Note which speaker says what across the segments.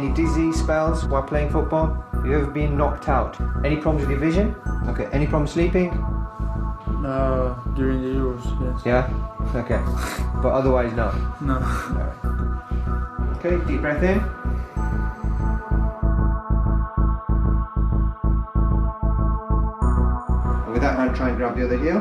Speaker 1: Any dizzy spells while playing football? Have you ever been knocked out? Any problems with your vision? Okay. Any problems sleeping?
Speaker 2: During the Euros, yes.
Speaker 1: Yeah? Okay. But otherwise, no?
Speaker 2: No.
Speaker 1: Alright. Okay, deep breath in. And with that hand, try and grab the other heel.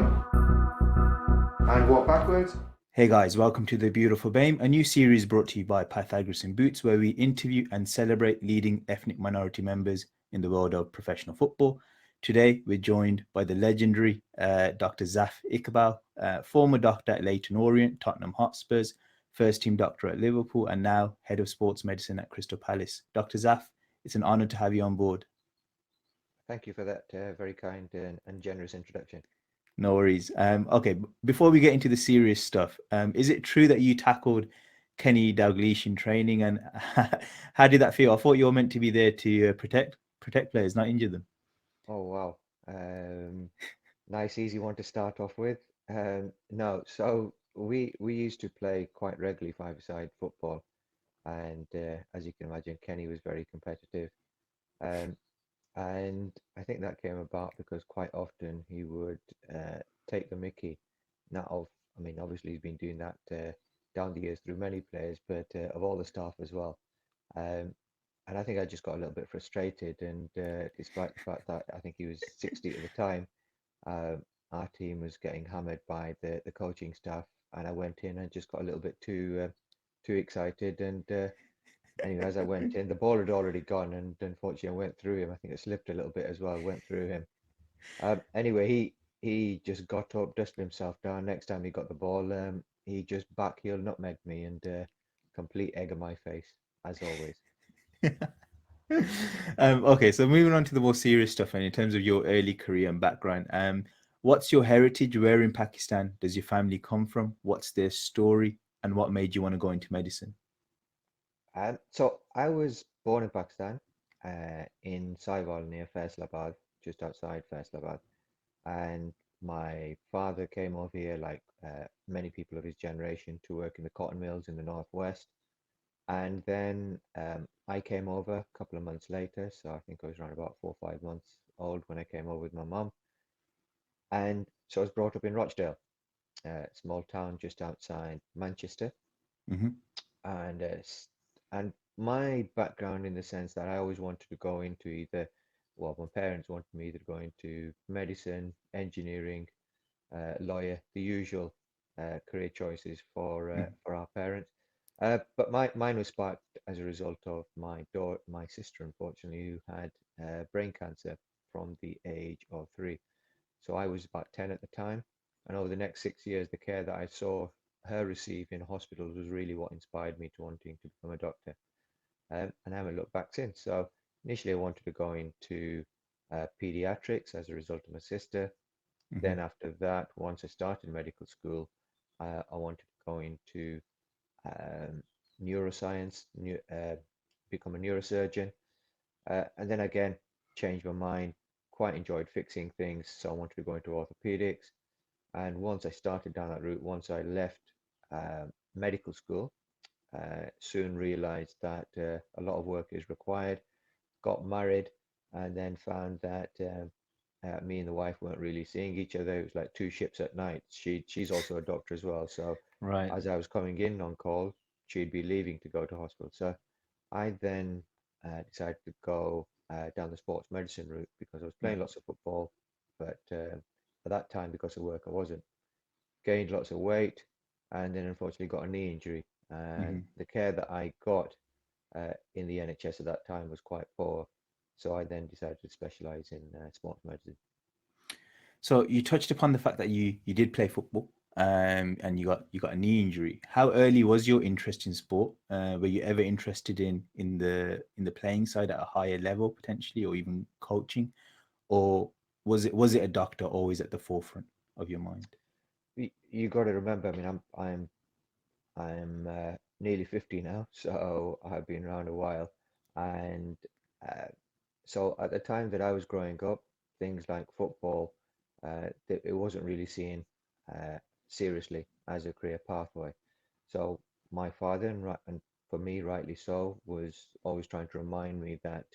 Speaker 1: And walk backwards.
Speaker 3: Hey guys, welcome to The Beautiful BAME, a new series brought to you by Pythagoras in Boots, where we interview and celebrate leading ethnic minority members in the world of professional football. Today, we're joined by the legendary Dr. Zaf Iqbal, former doctor at Leyton Orient, Tottenham Hotspurs, first team doctor at Liverpool, and now head of sports medicine at Crystal Palace. Dr. Zaf, it's an honor to have you on board.
Speaker 1: Thank you for that very kind and generous introduction.
Speaker 3: No worries. Okay, before we get into the serious stuff, is it true that you tackled Kenny Dalglish in training, and how did that feel? I thought you were meant to be there to protect players, not injure them.
Speaker 1: Oh, wow. Nice, easy one to start off with. No, so we used to play quite regularly five-a-side football, and as you can imagine, Kenny was very competitive. Um, and I think that came about because quite often he would take the mickey, not of, I mean, obviously he's been doing that down the years through many players, but of all the staff as well. Um, and I think I just got a little bit frustrated, and despite the fact that I think he was 60 at the time, uh, our team was getting hammered by the coaching staff, and I went in and just got a little bit too excited, and anyway, as I went in, the ball had already gone, and unfortunately, I went through him. I think it slipped a little bit as well. Went through him. Anyway, he just got up, dusted himself down. Next time he got the ball, he just backheel nutmegged me, and complete egg on my face, as always.
Speaker 3: Okay, so moving on to the more serious stuff, and in terms of your early career and background, what's your heritage? Where in Pakistan does your family come from? What's their story, and what made you want to go into medicine?
Speaker 1: So I was born in Pakistan, in Sahiwal near Faisalabad, just outside Faisalabad, and my father came over here, like many people of his generation, to work in the cotton mills in the northwest. And then I came over a couple of months later, so I think I was around about 4 or 5 months old when I came over with my mum. And so I was brought up in Rochdale, a small town just outside Manchester.
Speaker 3: Hmm.
Speaker 1: And my background in the sense that I always wanted to go into either, well, my parents wanted me either to go into medicine, engineering, lawyer, the usual career choices for our parents. But mine was sparked as a result of my sister, unfortunately, who had brain cancer from the age of 3. So I was about 10 at the time, and over the next 6 years, the care that I saw her receive in hospitals was really what inspired me to wanting to become a doctor. And I haven't looked back since. So initially, I wanted to go into pediatrics as a result of my sister.
Speaker 3: Hmm.
Speaker 1: Then after that, once I started medical school, I wanted to go into um, neuroscience, become a neurosurgeon. And then again, changed my mind, quite enjoyed fixing things, so I wanted to go into orthopedics. And once I started down that route, once I left medical school, soon realized that a lot of work is required, got married, and then found that me and the wife weren't really seeing each other. It was like two ships at night. She's also a doctor as well. So
Speaker 3: Right.
Speaker 1: as I was coming in on call, she'd be leaving to go to hospital. So I then decided to go down the sports medicine route because I was playing lots of football, but at that time, because of work, I wasn't. Gained lots of weight, and then unfortunately got a knee injury. And
Speaker 3: Hmm.
Speaker 1: the care that I got in the NHS at that time was quite poor. So I then decided to specialize in sports medicine.
Speaker 3: So you touched upon the fact that you did play football, and you got a knee injury. How early was your interest in sport? Were you ever interested in the playing side at a higher level potentially, or even coaching, or was it a doctor always at the forefront of your mind?
Speaker 1: You got to remember, I mean, I'm nearly 50 now, so I've been around a while, and uh, so at the time that I was growing up, things like football, it wasn't really seen uh, seriously as a career pathway. So my father and for me, rightly so, was always trying to remind me that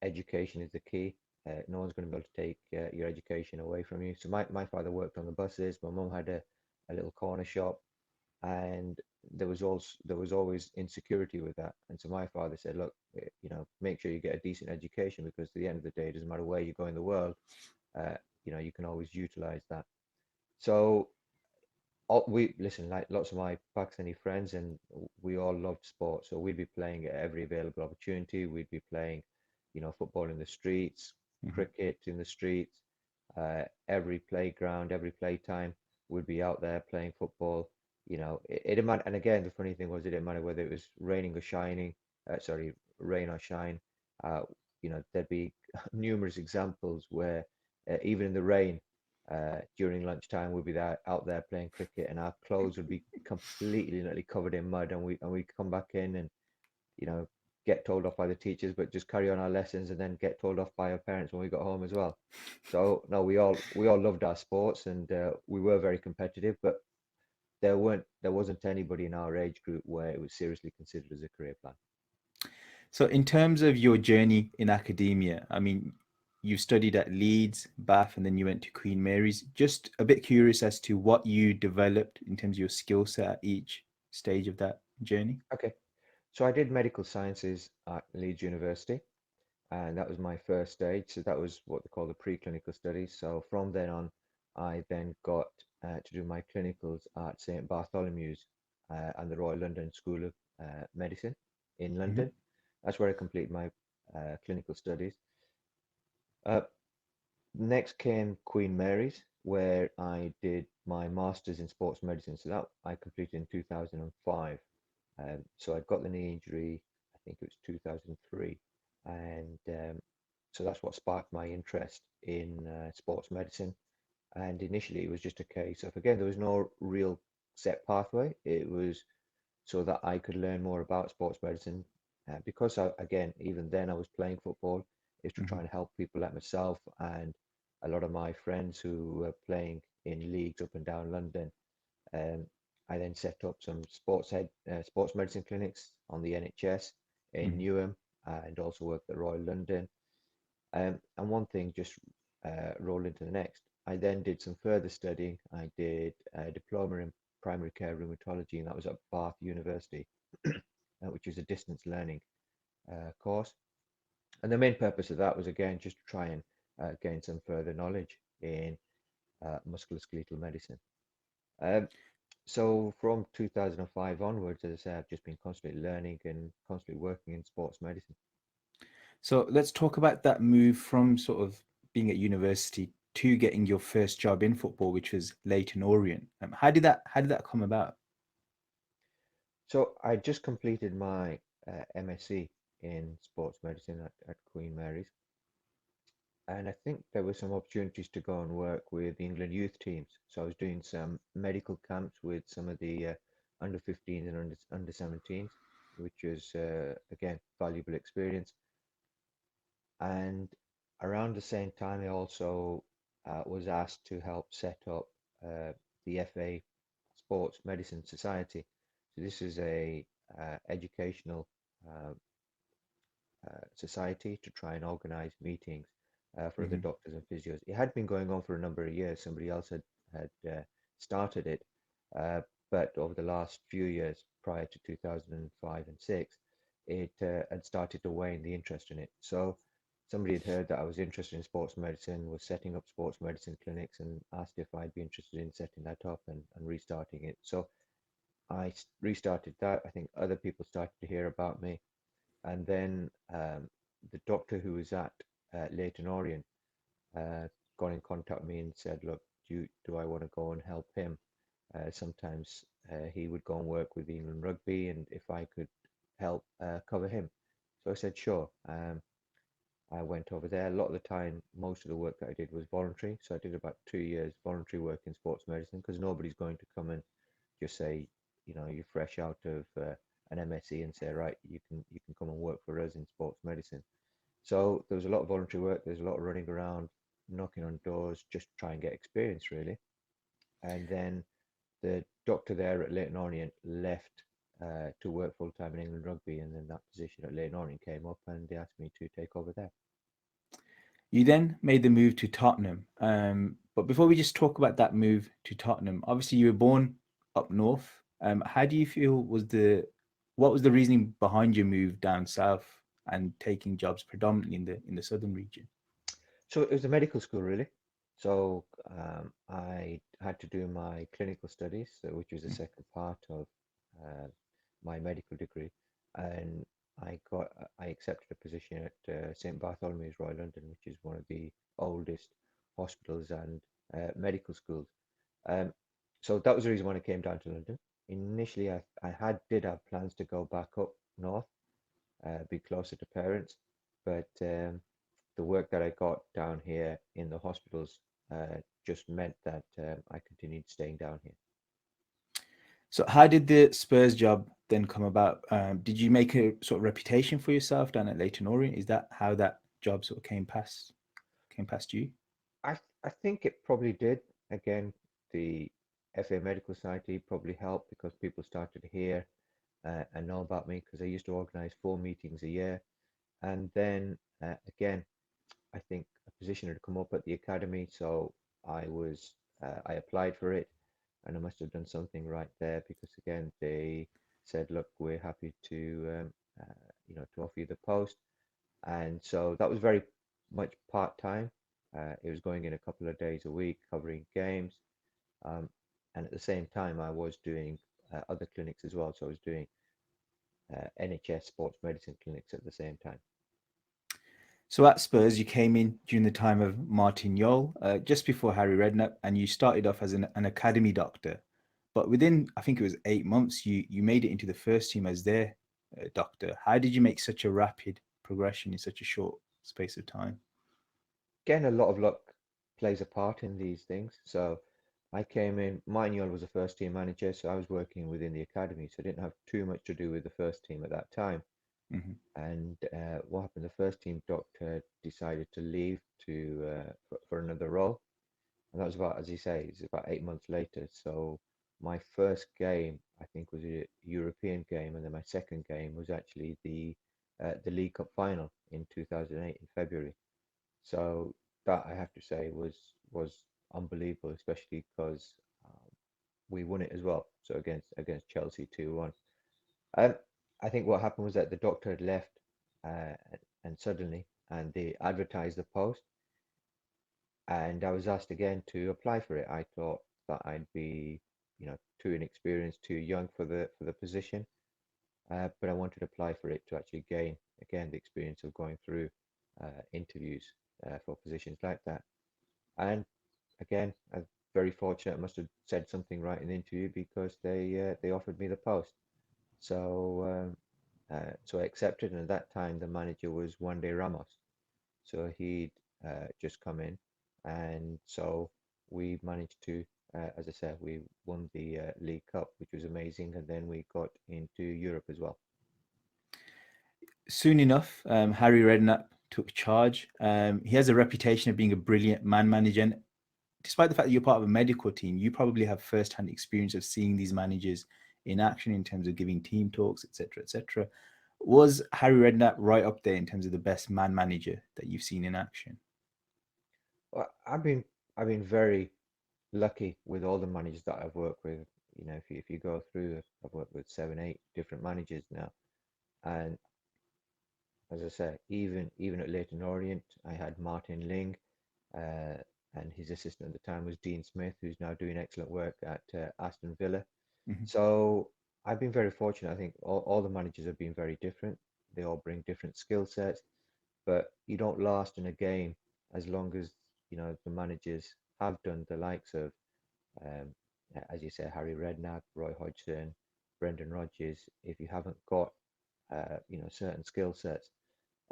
Speaker 1: education is the key. No one's going to be able to take your education away from you. So my father worked on the buses. My mum had a little corner shop, and there was always insecurity with that. And so my father said, look, make sure you get a decent education, because at the end of the day, it doesn't matter where you go in the world, uh, you can always utilize that. So we listen, like lots of my Pakistani friends, and we all loved sport. So we'd be playing at every available opportunity. We'd be playing, football in the streets,
Speaker 3: Hmm.
Speaker 1: cricket in the streets, every playground, every playtime. We'd be out there playing football. It didn't matter. And again, the funny thing was, it didn't matter whether it was raining or shining. Sorry, rain or shine. Uh, there'd be numerous examples where even in the rain, during lunchtime we'd be there out there playing cricket, and our clothes would be completely literally covered in mud, and we'd come back in and you know get told off by the teachers, but just carry on our lessons and then get told off by our parents when we got home as well. So no, we all loved our sports, and we were very competitive, but there wasn't anybody in our age group where it was seriously considered as a career plan.
Speaker 3: So, in terms of your journey in academia, I mean, you studied at Leeds, Bath, and then you went to Queen Mary's. Just a bit curious as to what you developed in terms of your skill set at each stage of that journey.
Speaker 1: Okay, so I did medical sciences at Leeds University, and that was my first stage. So that was what they call the preclinical studies. So from then on, I then got to do my clinicals at St Bartholomew's and the Royal London School of Medicine in
Speaker 3: Hmm.
Speaker 1: London. That's where I completed my clinical studies. Uh, Next came Queen Mary's, where I did my master's in sports medicine. So that I completed in 2005. So I got the knee injury, I think it was 2003. And so that's what sparked my interest in sports medicine. And initially, it was just a case of, again, there was no real set pathway. It was so that I could learn more about sports medicine. Because again, even then I was playing football, is to try
Speaker 3: Hmm.
Speaker 1: and help people like myself and a lot of my friends who were playing in leagues up and down London. Um, I then set up some sports medicine clinics on the NHS in
Speaker 3: Hmm.
Speaker 1: Newham, and also worked at Royal London. And one thing just rolled into the next. I then did some further studying. I did a diploma in primary care rheumatology, and that was at Bath University, which is a distance learning course. And the main purpose of that was, again, just to try and gain some further knowledge in musculoskeletal medicine. Um, so from 2005 onwards, as I say, I've just been constantly learning and constantly working in sports medicine.
Speaker 3: So, let's talk about that move from sort of being at university to getting your first job in football, which was Leighton Orient. How did that come about?
Speaker 1: So I just completed my MSc in sports medicine at Queen Mary's, and I think there were some opportunities to go and work with the England youth teams. So I was doing some medical camps with some of the under 15s and under 17s, which was again valuable experience. And around the same time, I also was asked to help set up the FA Sports Medicine Society. So this is a educational uh, society to try and organize meetings for other
Speaker 3: Hmm.
Speaker 1: doctors and physios. It had been going on for a number of years. Somebody else had started it, uh, but over the last few years, prior to 2005 and six, it had started to wane the interest in it. So somebody had heard that I was interested in sports medicine, was setting up sports medicine clinics, and asked if I'd be interested in setting that up and restarting it. So I restarted that. I think other people started to hear about me, and then the doctor who was at Leighton Orient uh, got in contact with me and said, "Look, do I want to go and help him?" Sometimes he would go and work with England Rugby, and if I could help cover him, so I said, "Sure." I went over there. A lot of the time, most of the work that I did was voluntary. So I did about 2 years voluntary work in sports medicine, because nobody's going to come and just say, you're fresh out of an MSc and say, right, you can come and work for us in sports medicine. So there was a lot of voluntary work. There's a lot of running around, knocking on doors, just try and get experience really. And then the doctor there at Leighton Orient left to work full time in England Rugby, and then that position at Leyton Orient came up, and they asked me to take over there.
Speaker 3: You then made the move to Tottenham. But before we just talk about that move to Tottenham, obviously you were born up north. How do you feel what was the reasoning behind your move down south and taking jobs predominantly in the southern region?
Speaker 1: So it was a medical school, really. So I had to do my clinical studies, which was the second part of uh, my medical degree, and I accepted a position at St Bartholomew's Royal London, which is one of the oldest hospitals and medical schools. Um, so that was the reason when I came down to London. Initially, I did have plans to go back up north, be closer to parents, but the work that I got down here in the hospitals just meant that I continued staying down here.
Speaker 3: So how did the Spurs job then come about? Did you make a sort of reputation for yourself down at Leyton Orient? Is that how that job sort of came past you?
Speaker 1: I think it probably did. Again, the FA Medical Society probably helped because people started to hear and know about me because I used to organise 4 meetings a year. And then again, I think a position had come up at the academy, so I applied for it, and I must have done something right there because again they said, look, we're happy to to offer you the post, and so that was very much part time. It was going in a couple of days a week, covering games, um, and at the same time I was doing other clinics as well. So I was doing NHS sports medicine clinics at the same time.
Speaker 3: So at Spurs, you came in during the time of Martin Jol, just before Harry Redknapp, and you started off as an academy doctor. But within, I think it was 8 months, you made it into the first team as their doctor. How did you make such a rapid progression in such a short space of time?
Speaker 1: Again, a lot of luck plays a part in these things. So I came in, Manuel was a first team manager, so I was working within the academy, so I didn't have too much to do with the first team at that time.
Speaker 3: Hmm.
Speaker 1: And what happened? The first team doctor decided to leave for another role, and that was about, as you say, it's about 8 months later. So my first game, I think, was a European game, and then my second game was actually the League Cup final in 2008 in February. So that I have to say was unbelievable, especially because we won it as well. So against Chelsea 2-1. Um, I think what happened was that the doctor had left, uh, and suddenly, and they advertised the post, and I was asked again to apply for it. I thought that I'd be, too inexperienced, too young for the position, but I wanted to apply for it to actually gain again the experience of going through interviews for positions like that. And again, I'm very fortunate. I must have said something right in the interview because they offered me the post. So I accepted, and at that time the manager was Wande Ramos. So he'd just come in, and so we managed to, as I said, we won the League Cup, which was amazing, and then we got into Europe as well.
Speaker 3: Soon enough, Harry Redknapp took charge. He has a reputation of being a brilliant man manager. And despite the fact that you're part of a medical team, you probably have first-hand experience of seeing these managers in action in terms of giving team talks, etc., etc. Was Harry Redknapp right up there in terms of the best man manager that you've seen in action?
Speaker 1: Well, I've been very lucky with all the managers that I've worked with. If you go through, I've worked with 7, 8 different managers now, and as I say, even at Leyton Orient, I had Martin Ling, uh, and his assistant at the time was Dean Smith, who's now doing excellent work at Aston Villa.
Speaker 3: Mhm.
Speaker 1: So I've been very fortunate. I think all the managers have been very different. They all bring different skill sets, but you don't last in a game as long as the managers have done the likes of, um, as you say, Harry Redknapp, Roy Hodgson, Brendan Rodgers. If you haven't got certain skill sets,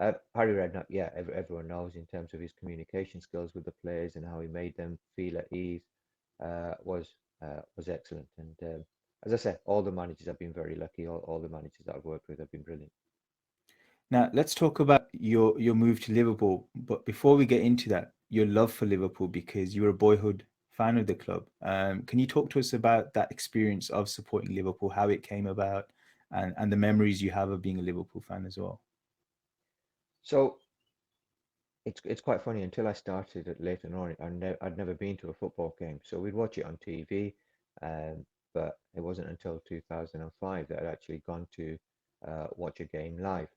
Speaker 1: Harry Redknapp, yeah, everyone knows in terms of his communication skills with the players and how he made them feel at ease, was excellent. And as I said, all the managers have been very lucky. All the managers that I've worked with have been brilliant.
Speaker 3: Now, let's talk about your move to Liverpool. But before we get into that, your love for Liverpool, because you were a boyhood fan of the club. Can you talk to us about that experience of supporting Liverpool, how it came about, and the memories you have of being a Liverpool fan as well.
Speaker 1: So it's quite funny. Until I started at later on, I'd never been to a football game. So we'd watch it on TV, um, but it wasn't until 2005 that I'd actually gone to watch a game live.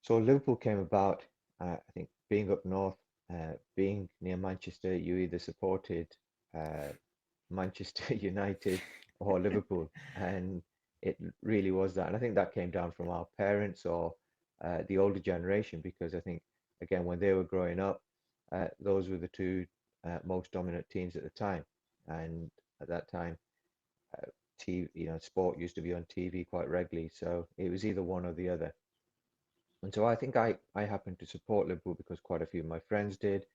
Speaker 1: So Liverpool came about, I think, being up north, being near Manchester, you either supported uh, Manchester United or Liverpool, and it really was that. And I think that came down from our parents or the older generation, because I think, again, when they were growing up, those were the two most dominant teams at the time. And at that time, TV, sport used to be on TV quite regularly, so it was either one or the other. And so I think I happened to support Liverpool because quite a few of my friends did,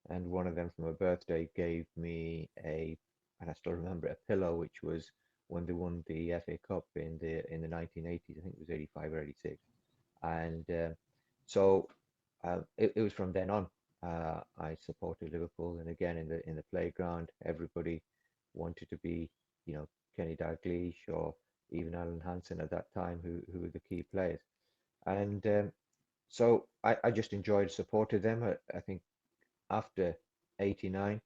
Speaker 1: and one of them for my birthday gave me and I still remember it, a pillow, which was when they won the FA Cup in the 1980s. I think it was 85 or 86, and so it was from then on. I supported Liverpool, and again in the playground, everybody wanted to be, Kenny Dalglish or even Alan Hansen at that time, who were the key players, and so I just enjoyed supporting them. I think after '89,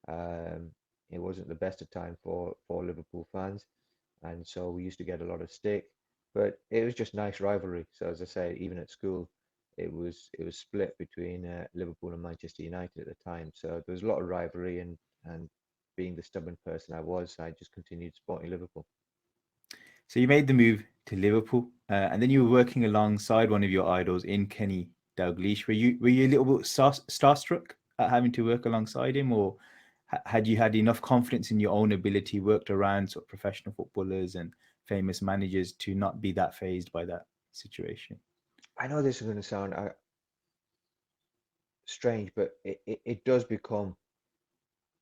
Speaker 1: um, it wasn't the best of time for Liverpool fans, and so we used to get a lot of stick. But it was just nice rivalry. So as I say, even at school, it was split between Liverpool and Manchester United at the time. So there was a lot of rivalry, and being the stubborn person I was, I just continued supporting Liverpool.
Speaker 3: So you made the move to Liverpool, and then you were working alongside one of your idols in Kenny Dalglish. Were you a little bit starstruck at having to work alongside him, or had you had enough confidence in your own ability, worked around sort of professional footballers and famous managers to not be that phased by that situation?
Speaker 1: I know this is going to sound strange, but it does become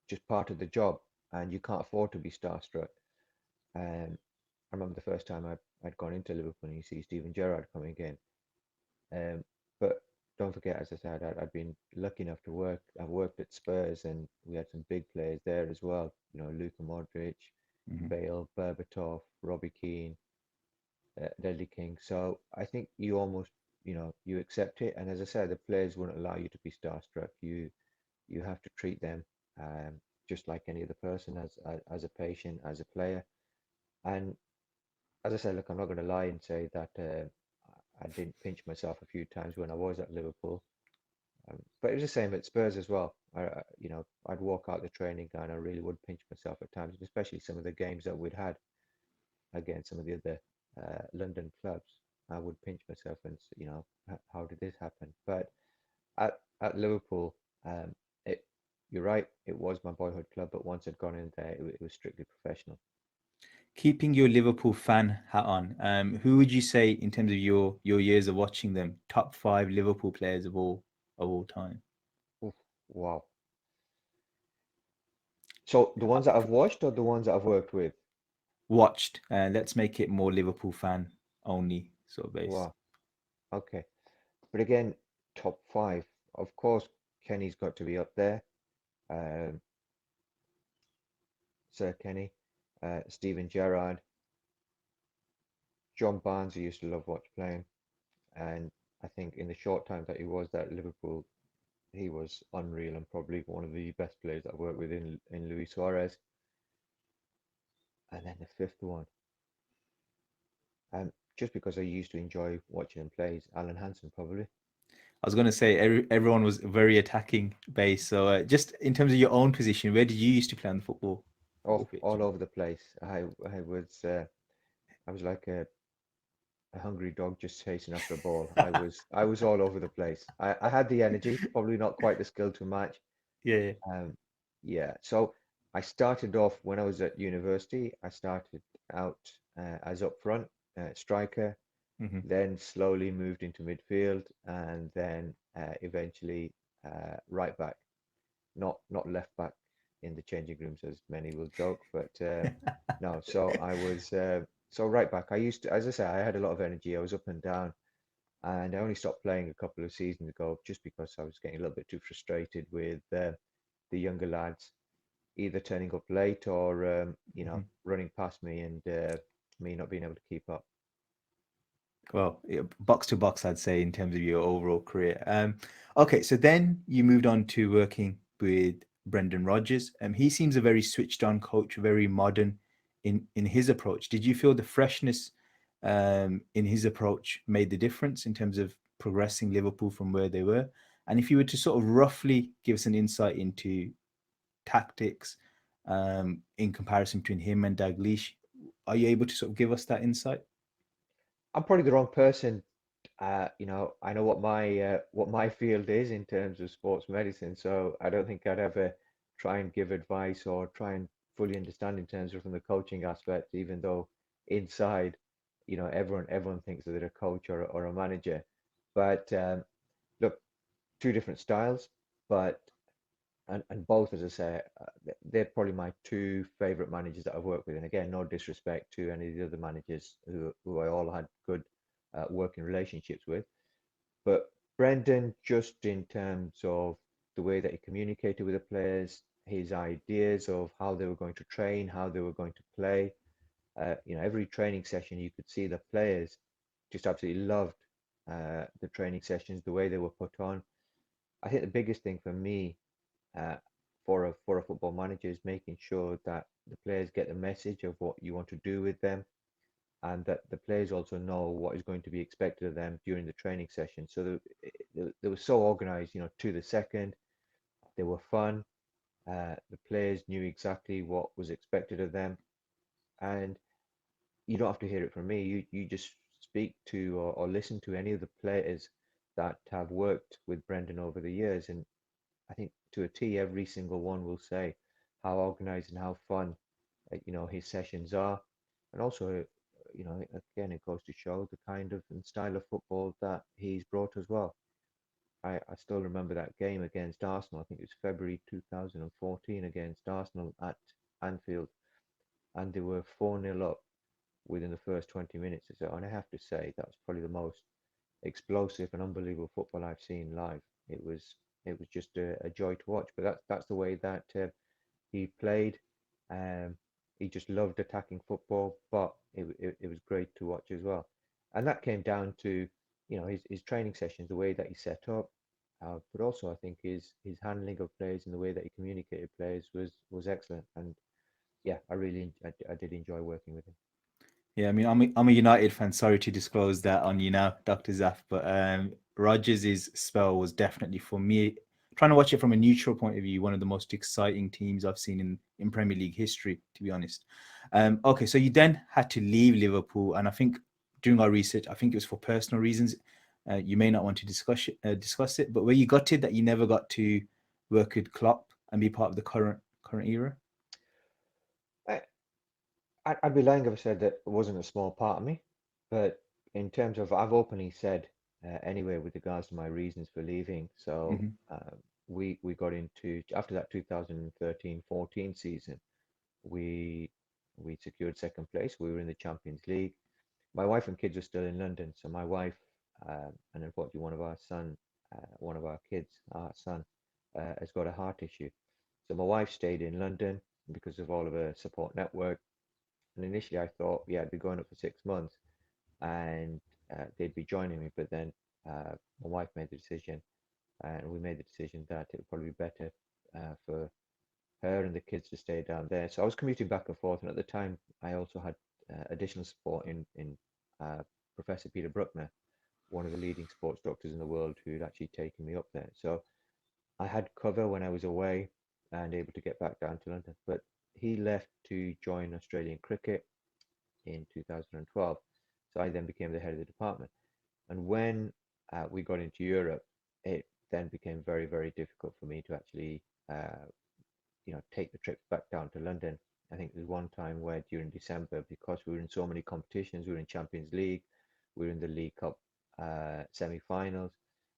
Speaker 1: just part of the job, and you can't afford to be starstruck. I remember the first time I'd gone into Liverpool and you see Steven Gerrard coming in. Um, but don't forget, as I said, I'd been lucky enough to work. I worked at Spurs, and we had some big players there as well. Luka Modric,
Speaker 3: Mm-hmm.
Speaker 1: Bale, Berbatov, Robbie Keane, Ledley King. So I think you almost, you accept it. And as I said, the players wouldn't allow you to be starstruck. You have to treat them just like any other person, as a patient, as a player. And as I said, look, I'm not going to lie and say that I didn't pinch myself a few times when I was at Liverpool, but it was the same at Spurs as well. I'd walk out the training ground, I really would pinch myself at times, especially some of the games that we'd had against some of the other London clubs. I would pinch myself and how did this happen? But at Liverpool, um, it you're right, it was my boyhood club, but once I'd gone in there, it was strictly professional.
Speaker 3: Keeping your Liverpool fan hat on, who would you say in terms of your years of watching them, top five Liverpool players of all time?
Speaker 1: Oof, wow. So the ones that I've watched or the ones that I've worked with?
Speaker 3: Watched. Let's make it more Liverpool fan only sort of base.
Speaker 1: Wow. Okay. But again, top five. Of course, Kenny's got to be up there. Um, Sir Kenny, Steven Gerrard, John Barnes, who used to love watch playing. And I think in the short time that he was at Liverpool, he was unreal and probably one of the best players I've worked with in Luis Suarez. And then the fifth one, just because I used to enjoy watching him play, is Alan Hansen probably.
Speaker 3: I was going to say everyone was very attacking base. So just in terms of your own position, where did you used to play on the football
Speaker 1: Oh,
Speaker 3: pitch?
Speaker 1: all over the place. I was like a hungry dog just chasing after a ball. I was all over the place. I had the energy, probably not quite the skill to match.
Speaker 3: Yeah.
Speaker 1: Um, yeah. So I started off when I was at university. I started out as up front, striker,
Speaker 3: Hmm.
Speaker 1: then slowly moved into midfield, and then eventually right back, not left back in the changing rooms as many will joke, but no. So I was so right back. I used to, as I say, I had a lot of energy. I was up and down, and I only stopped playing a couple of seasons ago just because I was getting a little bit too frustrated with the younger lads either turning up late or
Speaker 3: Hmm.
Speaker 1: running past me, and me not being able to keep up.
Speaker 3: Well, yeah, box to box, I'd say, in terms of your overall career. Okay, so then you moved on to working with Brendan Rodgers. He seems a very switched on coach, very modern in his approach. Did you feel the freshness in his approach made the difference in terms of progressing Liverpool from where they were? And if you were to sort of roughly give us an insight into tactics in comparison between him and Dalglish, are you able to sort of give us that insight?
Speaker 1: I'm probably the wrong person. I know what my field is in terms of sports medicine, so I don't think I'd ever try and give advice or try and fully understand in terms of from the coaching aspect, even though inside, everyone thinks that they're a coach or a manager. But look, two different styles, but and both, as I say, they're probably my two favorite managers that I've worked with. And again, no disrespect to any of the other managers who I all had good working relationships with. But Brendan, just in terms of the way that he communicated with the players, his ideas of how they were going to train, how they were going to play, every training session you could see the players just absolutely loved the training sessions, the way they were put on. I think the biggest thing for me uh, for a football manager is making sure that the players get the message of what you want to do with them, and that the players also know what is going to be expected of them during the training session. So they were so organized, to the second. They were fun. The players knew exactly what was expected of them, and you don't have to hear it from me. You just speak to or listen to any of the players that have worked with Brendan over the years, and I think to a T, every single one will say how organized and how fun, his sessions are, and also, again, it goes to show the kind of and style of football that he's brought as well. I still remember that game against Arsenal. I think it was February 2014 against Arsenal at Anfield, and they were 4-0 up within the first 20 minutes or so. And I have to say, that was probably the most explosive and unbelievable football I've seen live. It was just a joy to watch. But that's the way that he played. Um, he just loved attacking football, but it was great to watch as well. And that came down to his training sessions, the way that he set up, but also I think his handling of players and the way that he communicated players was excellent. And yeah, I did enjoy working with him.
Speaker 3: Yeah, I mean, I'm a United fan. Sorry to disclose that on you now, Dr. Zaf, but Rodgers' spell was definitely for me. Trying to watch it from a neutral point of view, one of the most exciting teams I've seen in Premier League history, to be honest. Okay, so you then had to leave Liverpool, and I think during our research, I think it was for personal reasons. You may not want to discuss it, but were you gutted that you never got to work with Klopp and be part of the current era?
Speaker 1: I, I'd be lying if I said that it wasn't a small part of me, but in terms of, I've openly said anyway with regards to my reasons for leaving. So
Speaker 3: Hmm.
Speaker 1: we got into after that 2013-14 season, we we secured second place. We were in the Champions League. My wife and kids are still in London, so my wife and unfortunately one of our kids, our son, has got a heart issue. So my wife stayed in London because of all of her support network. And initially, I thought, yeah, I'd be going up for 6 months and they'd be joining me. But then my wife made the decision, and we made the decision that it would probably be better for her and the kids to stay down there. So I was commuting back and forth. And at the time, I also had additional support in uh, Professor Peter Bruckner, one of the leading sports doctors in the world, who'd actually taken me up there. So I had cover when I was away and able to get back down to London. But he left to join Australian cricket in 2012. So I then became the head of the department. And when we got into Europe, it then became very, very difficult for me to actually, take the trips back down to London. I think there's one time where during December, because we were in so many competitions, we were in Champions League, we were in the League Cup semi-finals.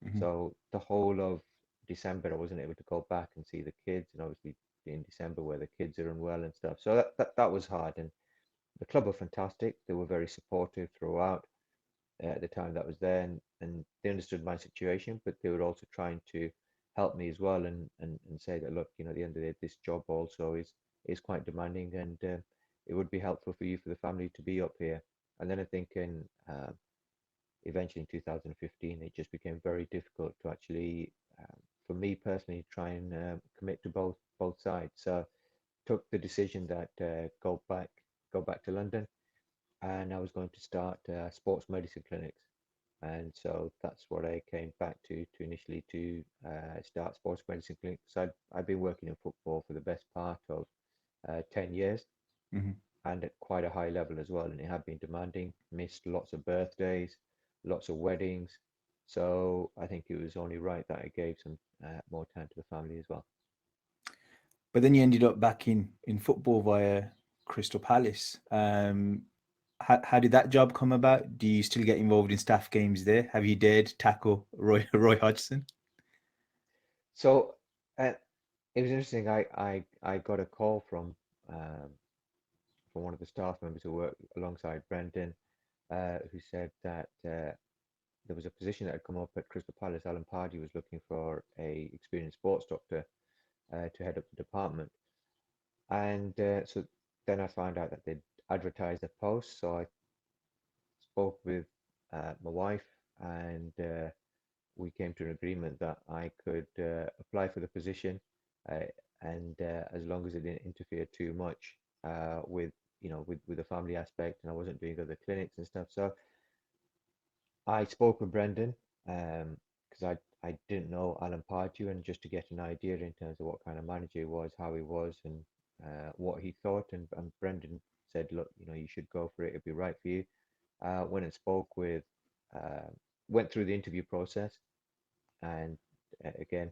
Speaker 3: Hmm.
Speaker 1: So the whole of December, I wasn't able to go back and see the kids, and obviously in December where the kids are unwell and stuff. So that was hard. And the club were fantastic. They were very supportive throughout at the time that was there, and they understood my situation, but they were also trying to help me as well, and say that look, at the end of the day, this job also is quite demanding, and it would be helpful for you for the family to be up here. And then I think eventually in 2015, it just became very difficult to actually, for me personally, try and commit to both sides. So took the decision that go back to London, and I was going to start sports medicine clinics. And so that's what I came back to initially to start sports medicine clinics. So I've been working in football for the best part of 10 years
Speaker 3: Hmm.
Speaker 1: and at quite a high level as well. And it had been demanding, missed lots of birthdays, lots of weddings. So I think it was only right that I gave some more time to the family as well.
Speaker 3: But then you ended up back in football via Crystal Palace. How did that job come about? Do you still get involved in staff games there? Have you dared tackle Roy Hodgson?
Speaker 1: So uh, it was interesting. I got a call from one of the staff members who worked alongside Brendan, who said that there was a position that had come up at Crystal Palace. Alan Pardew was looking for a experienced sports doctor to head up the department, and so then I found out that they'd advertised the post. So I spoke with my wife, and we came to an agreement that I could apply for the position, uh, and as long as it didn't interfere too much with with the family aspect, and I wasn't doing other clinics and stuff. So I spoke with Brendan because I didn't know Alan Pardew, and just to get an idea in terms of what kind of manager he was, how he was, and what he thought. And Brendan said, look, you should go for it. It'll be right for you. Went and spoke with, uh, went through the interview process, and again,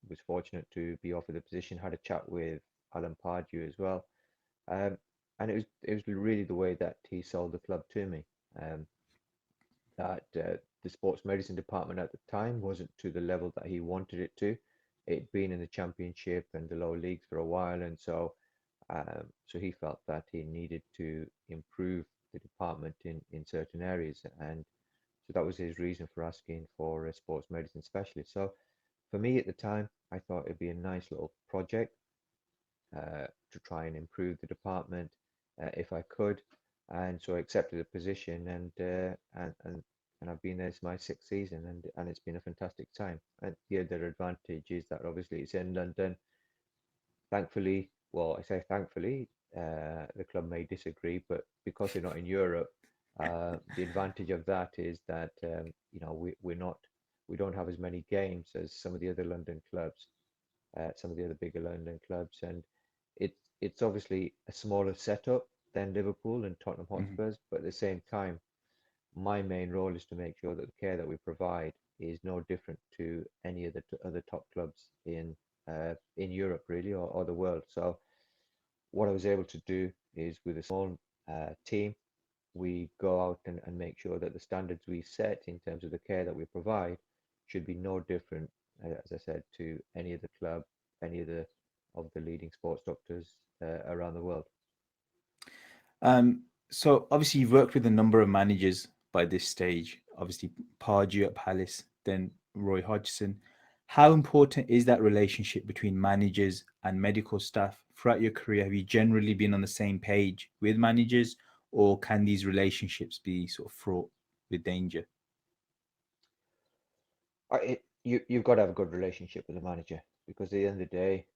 Speaker 1: was fortunate to be offered the position. Had a chat with Alan Pardew as well, um, and it was really the way that he sold the club to me. That the sports medicine department at the time wasn't to the level that he wanted it to. It'd been in the championship and the lower leagues for a while, and so he felt that he needed to improve the department in certain areas, and so that was his reason for asking for a sports medicine specialist. So for me at the time, I thought it'd be a nice little project to try and improve the department if I could, and so I accepted the position, and I've been there. It's my sixth season, and it's been a fantastic time. And the other advantage is that obviously it's in London. Thankfully, well, I say thankfully, the club may disagree, but because they're not in Europe, the advantage of that is that we don't have as many games as some of the other London clubs, some of the other bigger London clubs, and it's obviously a smaller setup than Liverpool and Tottenham
Speaker 3: Hmm.
Speaker 1: Hotspurs, but at the same time, my main role is to make sure that the care that we provide is no different to any of the other top clubs in Europe, really, or the world. So what I was able to do is with a small team, we go out and make sure that the standards we set in terms of the care that we provide should be no different, as I said, to any other club, any of the leading sports doctors around the world.
Speaker 3: Um, so obviously you've worked with a number of managers by this stage. Obviously Pardew at Palace, then Roy Hodgson. How important is that relationship between managers and medical staff throughout your career? Have you generally been on the same page with managers, or can these relationships be sort of fraught with danger?
Speaker 1: You've got to have a good relationship with the manager because at the end of the day,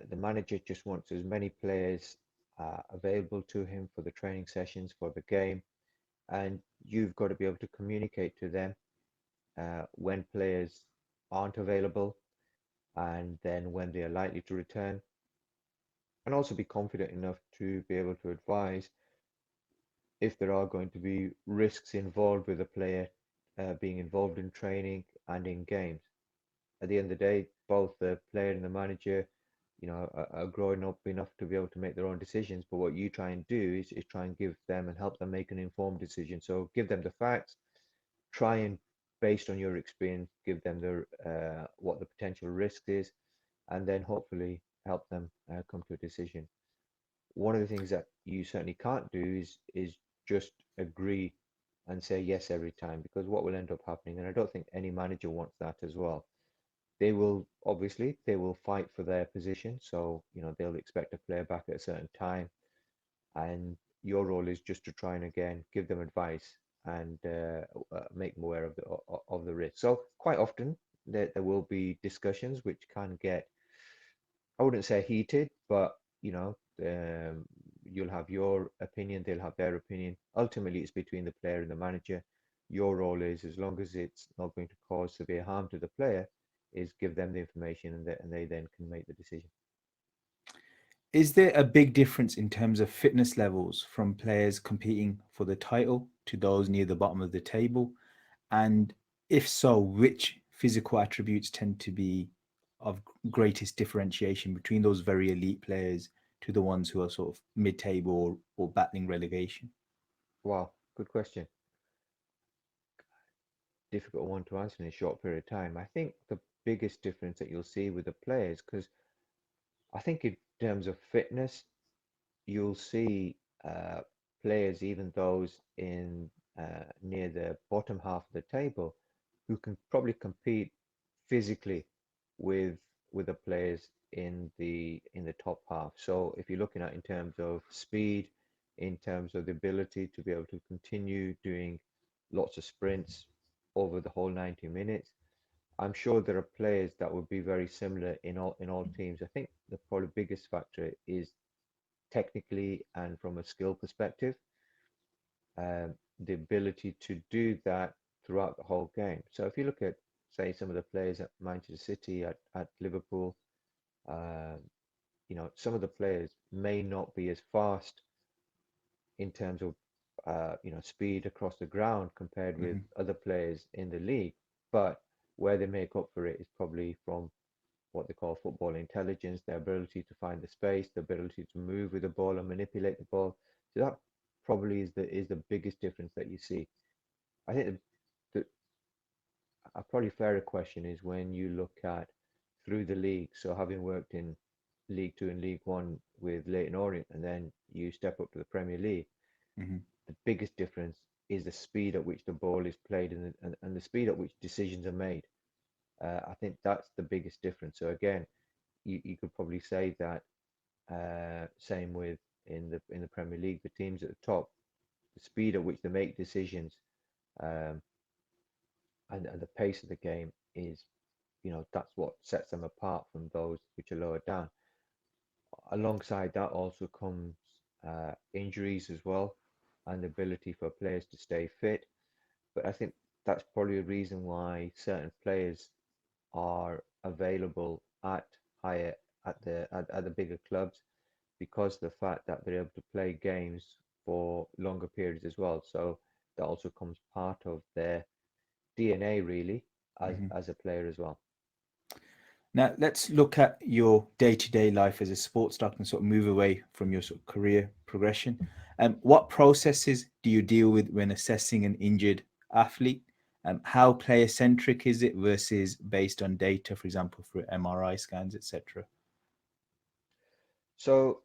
Speaker 1: the manager just wants as many players available to him for the training sessions for the game, and you've got to be able to communicate to them when players aren't available and then when they are likely to return, and also be confident enough to be able to advise if there are going to be risks involved with a player being involved in training and in games. At the end of the day, both the player and the manager, are growing up enough to be able to make their own decisions. But what you try and do is try and give them and help them make an informed decision. So give them the facts, try and based on your experience, give them the what the potential risk is, and then hopefully help them come to a decision. One of the things that you certainly can't do is just agree and say yes every time, because what will end up happening, and I don't think any manager wants that as well, they will fight for their position. So they'll expect a player back at a certain time, and your role is just to try and again give them advice and make them aware of the risk. So quite often there will be discussions which can get, I wouldn't say heated, but you'll have your opinion, they'll have their opinion. Ultimately, it's between the player and the manager. Your role is, as long as it's not going to cause severe harm to the player, is give them the information and they then can make the decision.
Speaker 3: Is there a big difference in terms of fitness levels from players competing for the title to those near the bottom of the table? And if so, which physical attributes tend to be of greatest differentiation between those very elite players to the ones who are sort of mid-table or battling relegation?
Speaker 1: Wow, good question. Difficult one to answer in a short period of time. I think the biggest difference that you'll see with the players, because I think in terms of fitness, you'll see players, even those in near the bottom half of the table, who can probably compete physically with the players in the top half. So if you're looking at in terms of speed, in terms of the ability to be able to continue doing lots of sprints over the whole 90 minutes, I'm sure there are players that would be very similar in all teams. I think the probably biggest factor is technically and from a skill perspective, the ability to do that throughout the whole game. So if you look at, say, some of the players at Manchester City, at Liverpool, um, some of the players may not be as fast in terms of, speed across the ground compared with
Speaker 3: Hmm.
Speaker 1: other players in the league, but where they make up for it is probably from what they call football intelligence, their ability to find the space, the ability to move with the ball and manipulate the ball. So that probably is the biggest difference that you see. I think the a probably fairer question is when you look at through the league. So having worked in League Two and League One with Leyton Orient, and then you step up to the Premier League,
Speaker 3: Hmm.
Speaker 1: the biggest difference is the speed at which the ball is played and the speed at which decisions are made. I think that's the biggest difference. So again, you could probably say that same with in the Premier League, the teams at the top, the speed at which they make decisions, um, and the pace of the game is, that's what sets them apart from those which are lower down. Alongside that also comes injuries as well, and the ability for players to stay fit. But I think that's probably a reason why certain players are available at higher at the bigger clubs, because of the fact that they're able to play games for longer periods as well. So that also comes part of their DNA really
Speaker 3: Hmm.
Speaker 1: as a player as well.
Speaker 3: Now, let's look at your day-to-day life as a sports doctor and sort of move away from your sort of career progression. What processes do you deal with when assessing an injured athlete? How player-centric is it versus based on data, for example, for MRI scans, etc.?
Speaker 1: So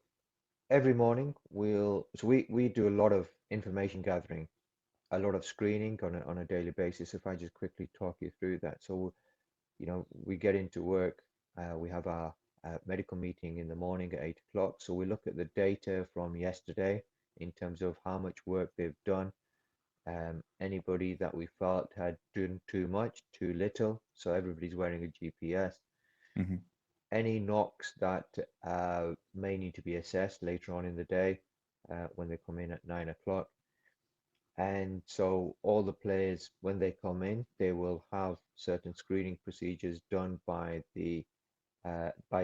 Speaker 1: every morning we do a lot of information gathering, a lot of screening on a daily basis. If I just quickly talk you through that. So, we get into work, we have our medical meeting in the morning at 8 o'clock. So we look at the data from yesterday in terms of how much work they've done, anybody that we felt had done too much, too little. So everybody's wearing a GPS.
Speaker 3: Hmm.
Speaker 1: Any knocks that may need to be assessed later on in the day when they come in at 9 o'clock. And so all the players, when they come in, they will have certain screening procedures done by the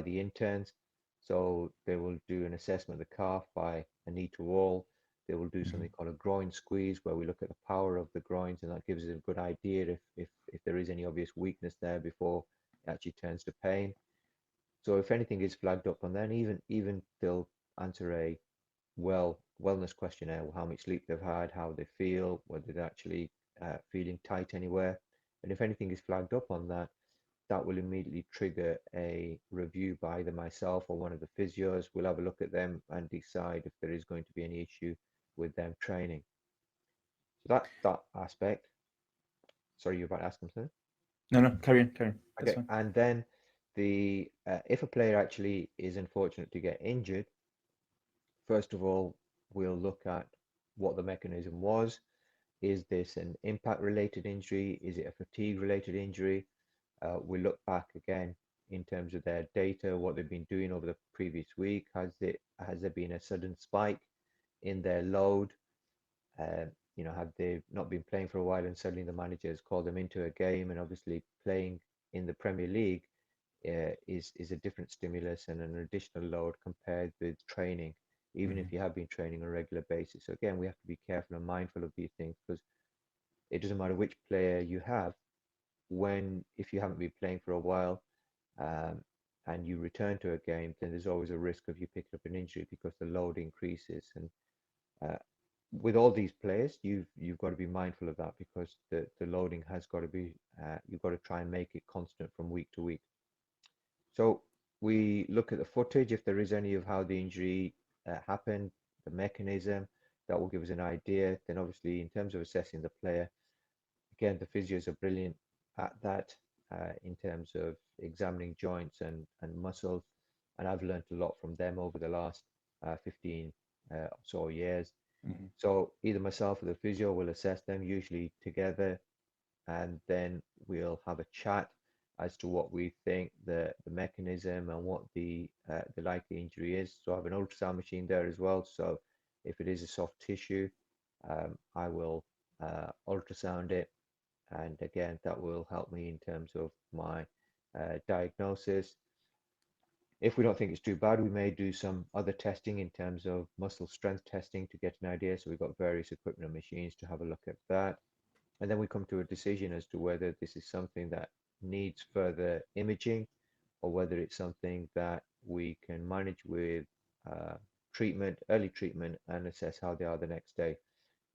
Speaker 1: interns. So they will do an assessment of the calf by a knee to wall. They will do something
Speaker 3: Hmm.
Speaker 1: called a groin squeeze, where we look at the power of the groins, and that gives us a good idea if there is any obvious weakness there before it actually turns to pain. So if anything is flagged up, and then even they'll answer a wellness questionnaire, how much sleep they've had, how they feel, whether they're actually feeling tight anywhere, and if anything is flagged up on that, that will immediately trigger a review by either myself or one of the physios. We'll have a look at them and decide if there is going to be any issue with them training. So that's that aspect. Sorry, you're about to ask something.
Speaker 3: No, no, carry on, carry on. That's
Speaker 1: Okay,
Speaker 3: fine.
Speaker 1: and then the if a player actually is unfortunate to get injured, first of all, we'll look at what the mechanism was. Is this an impact related injury? Is it a fatigue related injury? We look back again in terms of their data, what they've been doing over the previous week. Has there been a sudden spike in their load? Uh, have they not been playing for a while and suddenly the manager has called them into a game? And obviously, playing in the Premier League is a different stimulus and an additional load compared with training, even
Speaker 3: Hmm.
Speaker 1: if you have been training on a regular basis. So again, we have to be careful and mindful of these things because it doesn't matter which player you have when if you haven't been playing for a while um, and you return to a game, then there's always a risk of you picking up an injury because the load increases. And uh, with all these players, you've got to be mindful of that because the loading has got to be you've got to try and make it constant from week to week. So we look at the footage if there is any of how the injury happened, the mechanism that will give us an idea. Then obviously in terms of assessing the player, again, the physios are brilliant at that in terms of examining joints and muscles. And I've learned a lot from them over the last 15 or so years.
Speaker 3: Hmm.
Speaker 1: So either myself or the physio will assess them, usually together, and then we'll have a chat as to what we think the mechanism and what the likely injury is. So I have an ultrasound machine there as well. So if it is a soft tissue, I will ultrasound it, and again, that will help me in terms of my diagnosis. If we don't think it's too bad, we may do some other testing in terms of muscle strength testing to get an idea. So we've got various equipment and machines to have a look at that. And then we come to a decision as to whether this is something that needs further imaging or whether it's something that we can manage with uh, treatment, early treatment, and assess how they are the next day.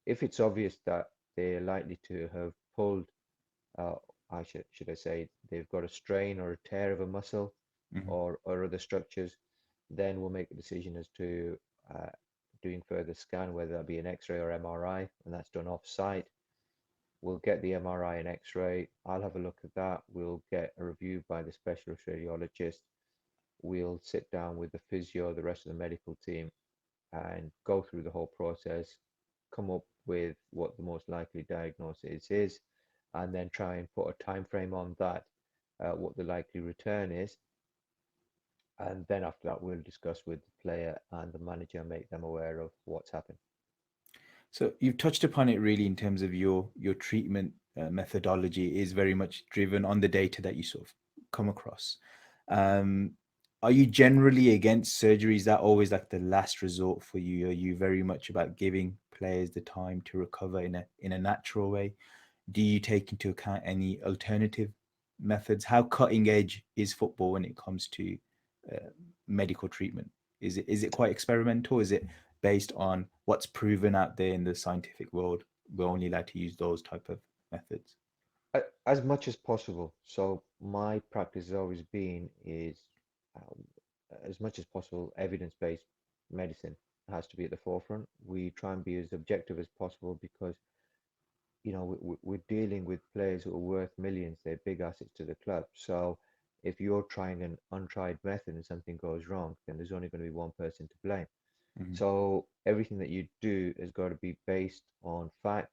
Speaker 1: If it's obvious that they're likely to have pulled uh, I should I say they've got a strain or a tear of a muscle
Speaker 3: Hmm.
Speaker 1: or other structures, then we'll make a decision as to uh, doing further scan, whether that be an X-ray or MRI, and that's done off-site. We'll get the MRI and X-ray. I'll have a look at that. We'll get a review by the specialist radiologist. We'll sit down with the physio, the rest of the medical team, and go through the whole process, come up with what the most likely diagnosis is, and then try and put a time frame on that, what the likely return is. And then after that, we'll discuss with the player and the manager, make them aware of what's happened.
Speaker 3: So you've touched upon it really in terms of your treatment methodology is very much driven on the data that you sort of come across. Um, are you generally against surgery? Is that always like the last resort for you? Are you very much about giving players the time to recover in a natural way? Do you take into account any alternative methods? How cutting edge is football when it comes to uh, medical treatment? Is it quite experimental? Is it based on what's proven out there in the scientific world? We're only allowed to use those type of methods.
Speaker 1: As much as possible. So my practice has always been is um, as much as possible, evidence-based medicine has to be at the forefront. We try and be as objective as possible because we're dealing with players who are worth millions. They're big assets to the club. So if you're trying an untried method and something goes wrong, then there's only going to be one person to blame.
Speaker 3: Hmm.
Speaker 1: So everything that you do has got to be based on fact.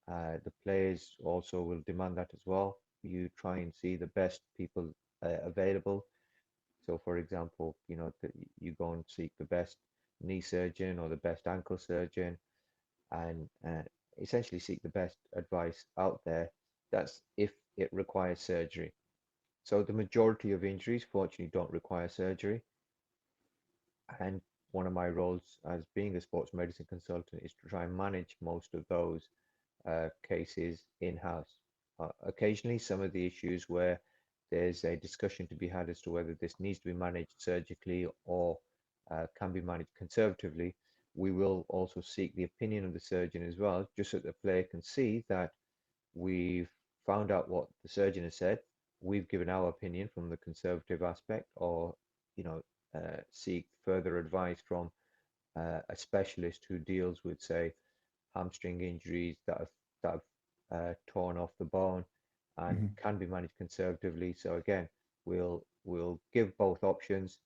Speaker 1: The players also will demand that as well. You try and see the best people available. So, for example, you go and seek the best knee surgeon or the best ankle surgeon, and essentially seek the best advice out there. That's if it requires surgery. So the majority of injuries, fortunately, don't require surgery. And one of my roles as being a sports medicine consultant is to try and manage most of those cases in-house. Occasionally, some of the issues where there's a discussion to be had as to whether this needs to be managed surgically or can be managed conservatively, we will also seek the opinion of the surgeon as well, just so that the player can see that we've found out what the surgeon has said. We've given our opinion from the conservative aspect, or seek further advice from a specialist who deals with, say, hamstring injuries that have torn off the bone and
Speaker 3: Hmm.
Speaker 1: can be managed conservatively. So again, we'll give both options,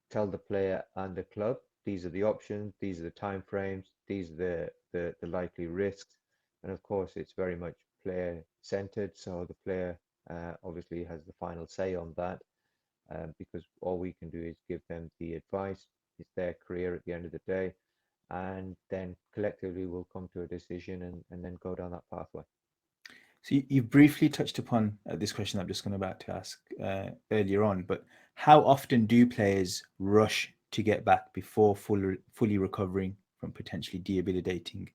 Speaker 1: tell the player and the club. these are the options, these are the time frames, these are the likely risks, and of course it's very much player centered. So the player obviously has the final say on that, because all we can do is give them the advice. It's their career at the end of the day, and then collectively we'll come to a decision and then go down that pathway.
Speaker 3: So you've briefly touched upon this question I'm just going about to ask earlier on, but how often do players rush to get back before fully recovering from potentially debilitating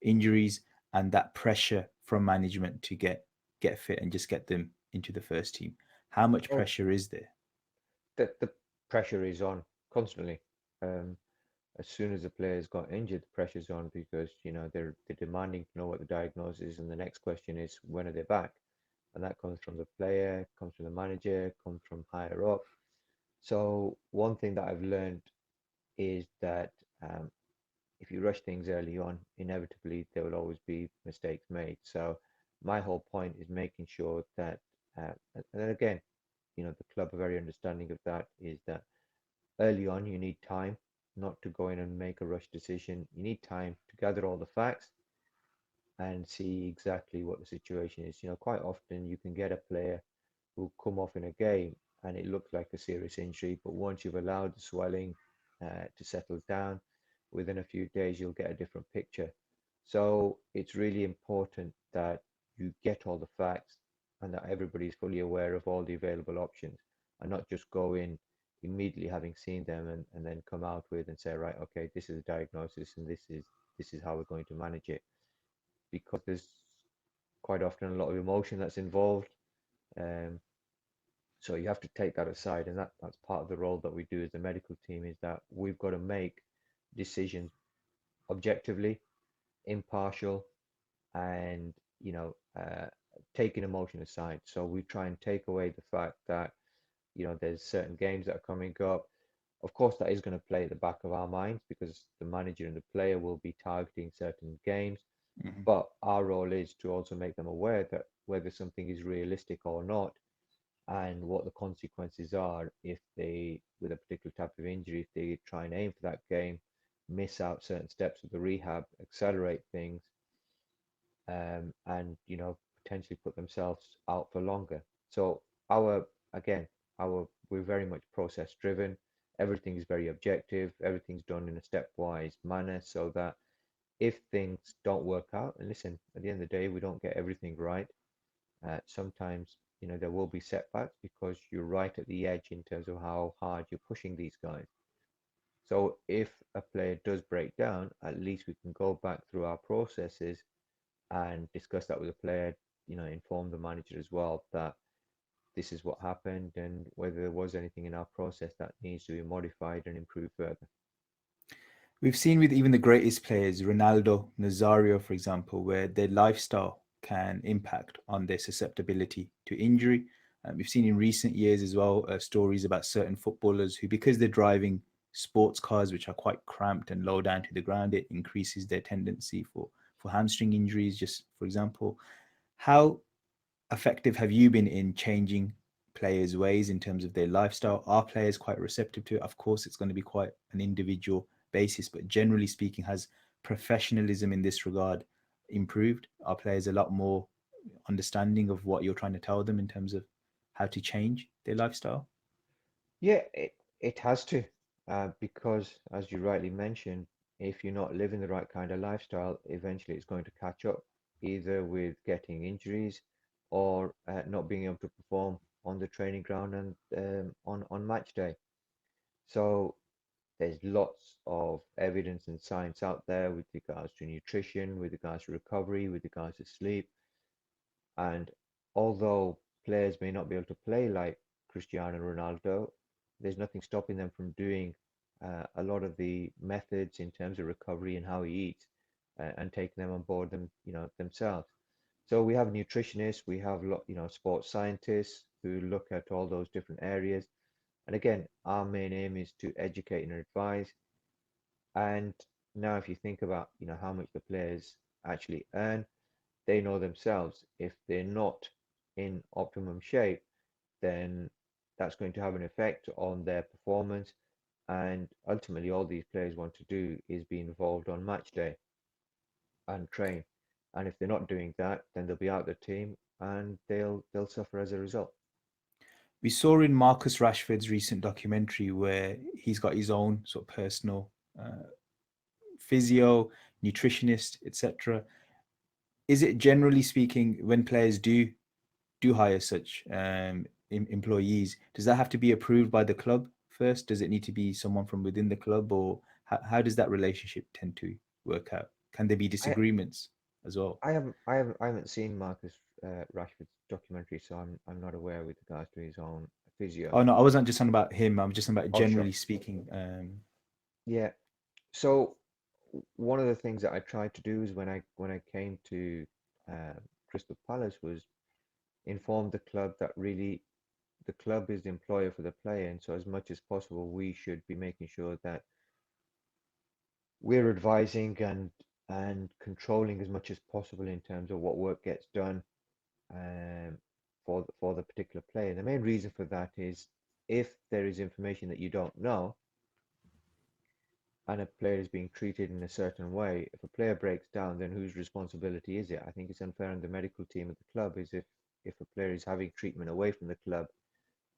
Speaker 3: injuries, and that pressure from management to get fit and just get them into the first team? How much
Speaker 1: Oh,
Speaker 3: pressure is there?
Speaker 1: the pressure is on constantly. Um, as soon as the players got injured, the pressure's on because they're demanding to know what the diagnosis is, and the next question is when are they back, and that comes from the player, comes from the manager, comes from higher up. So one thing that I've learned is that if you rush things early on, inevitably there will always be mistakes made. So my whole point is making sure that, and then again, the club are very understanding of that, is that early on you need time not to go in and make a rush decision. You need time to gather all the facts and see exactly what the situation is. Quite often you can get a player who come off in a game and it looks like a serious injury, but once you've allowed the swelling to settle down, within a few days you'll get a different picture. So it's really important that you get all the facts and that everybody's fully aware of all the available options, and not just go in immediately having seen them and then come out with and say, right, okay, this is a diagnosis and this is how we're going to manage it, because there's quite often a lot of emotion that's involved. Um, so you have to take that aside, and that's part of the role that we do as a medical team, is that we've got to make decisions objectively, impartial, and taking emotion aside. So we try and take away the fact that there's certain games that are coming up. Of course, that is going to play at the back of our minds because the manager and the player will be targeting certain games.
Speaker 3: Mhm.
Speaker 1: But our role is to also make them aware that whether something is realistic or not, and what the consequences are if they, with a particular type of injury, if they try and aim for that game, miss out certain steps of the rehab, accelerate things, and potentially put themselves out for longer. So our again, our we're very much process driven. Everything is very objective. Everything's done in a stepwise manner so that if things don't work out, and listen, at the end of the day, we don't get everything right. Sometimes, there will be setbacks because you're right at the edge in terms of how hard you're pushing these guys. So if a player does break down, at least we can go back through our processes and discuss that with the player, inform the manager as well that this is what happened and whether there was anything in our process that needs to be modified and improved further.
Speaker 3: We've seen with even the greatest players, Ronaldo, Nazario, for example, where their lifestyle can impact on their susceptibility to injury. We've seen in recent years as well stories about certain footballers who, because they're driving sports cars which are quite cramped and low down to the ground, it increases their tendency for hamstring injuries. Just for example, how effective have you been in changing players' ways in terms of their lifestyle? Are players quite receptive to it? Of course, it's going to be quite an individual basis, but generally speaking, has professionalism in this regard improved? Are players a lot more understanding of what you're trying to tell them in terms of how to change their lifestyle?
Speaker 1: Yeah, it has to, because as you rightly mentioned, if you're not living the right kind of lifestyle, eventually it's going to catch up, either with getting injuries or not being able to perform on the training ground and on match day. So there's lots of evidence and science out there with regards to nutrition, with regards to recovery, with regards to sleep. And although players may not be able to play like Cristiano Ronaldo, there's nothing stopping them from doing a lot of the methods in terms of recovery and how he eats, and taking them on board themselves. So we have nutritionists, we have sports scientists who look at all those different areas. And again, our main aim is to educate and advise. And now, if you think about how much the players actually earn, they know themselves. If they're not in optimum shape, then that's going to have an effect on their performance. And ultimately, all these players want to do is be involved on match day and train. And if they're not doing that, then they'll be out of the team and they'll suffer as a result.
Speaker 3: We saw in Marcus Rashford's recent documentary where he's got his own sort of personal uh, physio, nutritionist, etc. Is it generally speaking, when players do hire such employees, does that have to be approved by the club first? Does it need to be someone from within the club, or how does that relationship tend to work out? Can there be
Speaker 1: I
Speaker 3: disagreements as well?
Speaker 1: I haven't seen Marcus Rashford's documentary, so I'm not aware with regards to his own physio.
Speaker 3: Oh no, I wasn't just talking about him. I'm just talking about
Speaker 1: Oh, sure.
Speaker 3: generally speaking.
Speaker 1: Yeah. So one of the things that I tried to do is when I came to Crystal Palace was inform the club that really the club is the employer for the player, and so as much as possible we should be making sure that we're advising and controlling as much as possible in terms of what work gets done um, for the particular player. The main reason for that is if there is information that you don't know and a player is being treated in a certain way, if a player breaks down, then whose responsibility is it? I think it's unfair on the medical team of the club is if a player is having treatment away from the club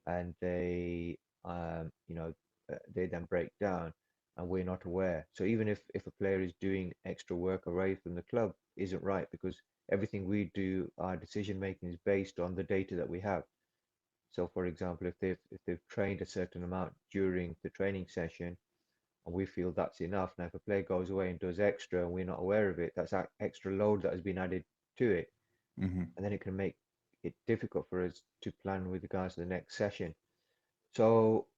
Speaker 1: and they then break down and we're not aware. So even if a player is doing extra work away from the club isn't right because everything we do, our decision making is based on the data that we have. So for example, if they've trained a certain amount during the training session and we feel that's enough, now if a player goes away and does extra and we're not aware of it, that's extra load that has been added to it,
Speaker 3: Mhm.
Speaker 1: and then it can make it difficult for us to plan with regards to the next session. So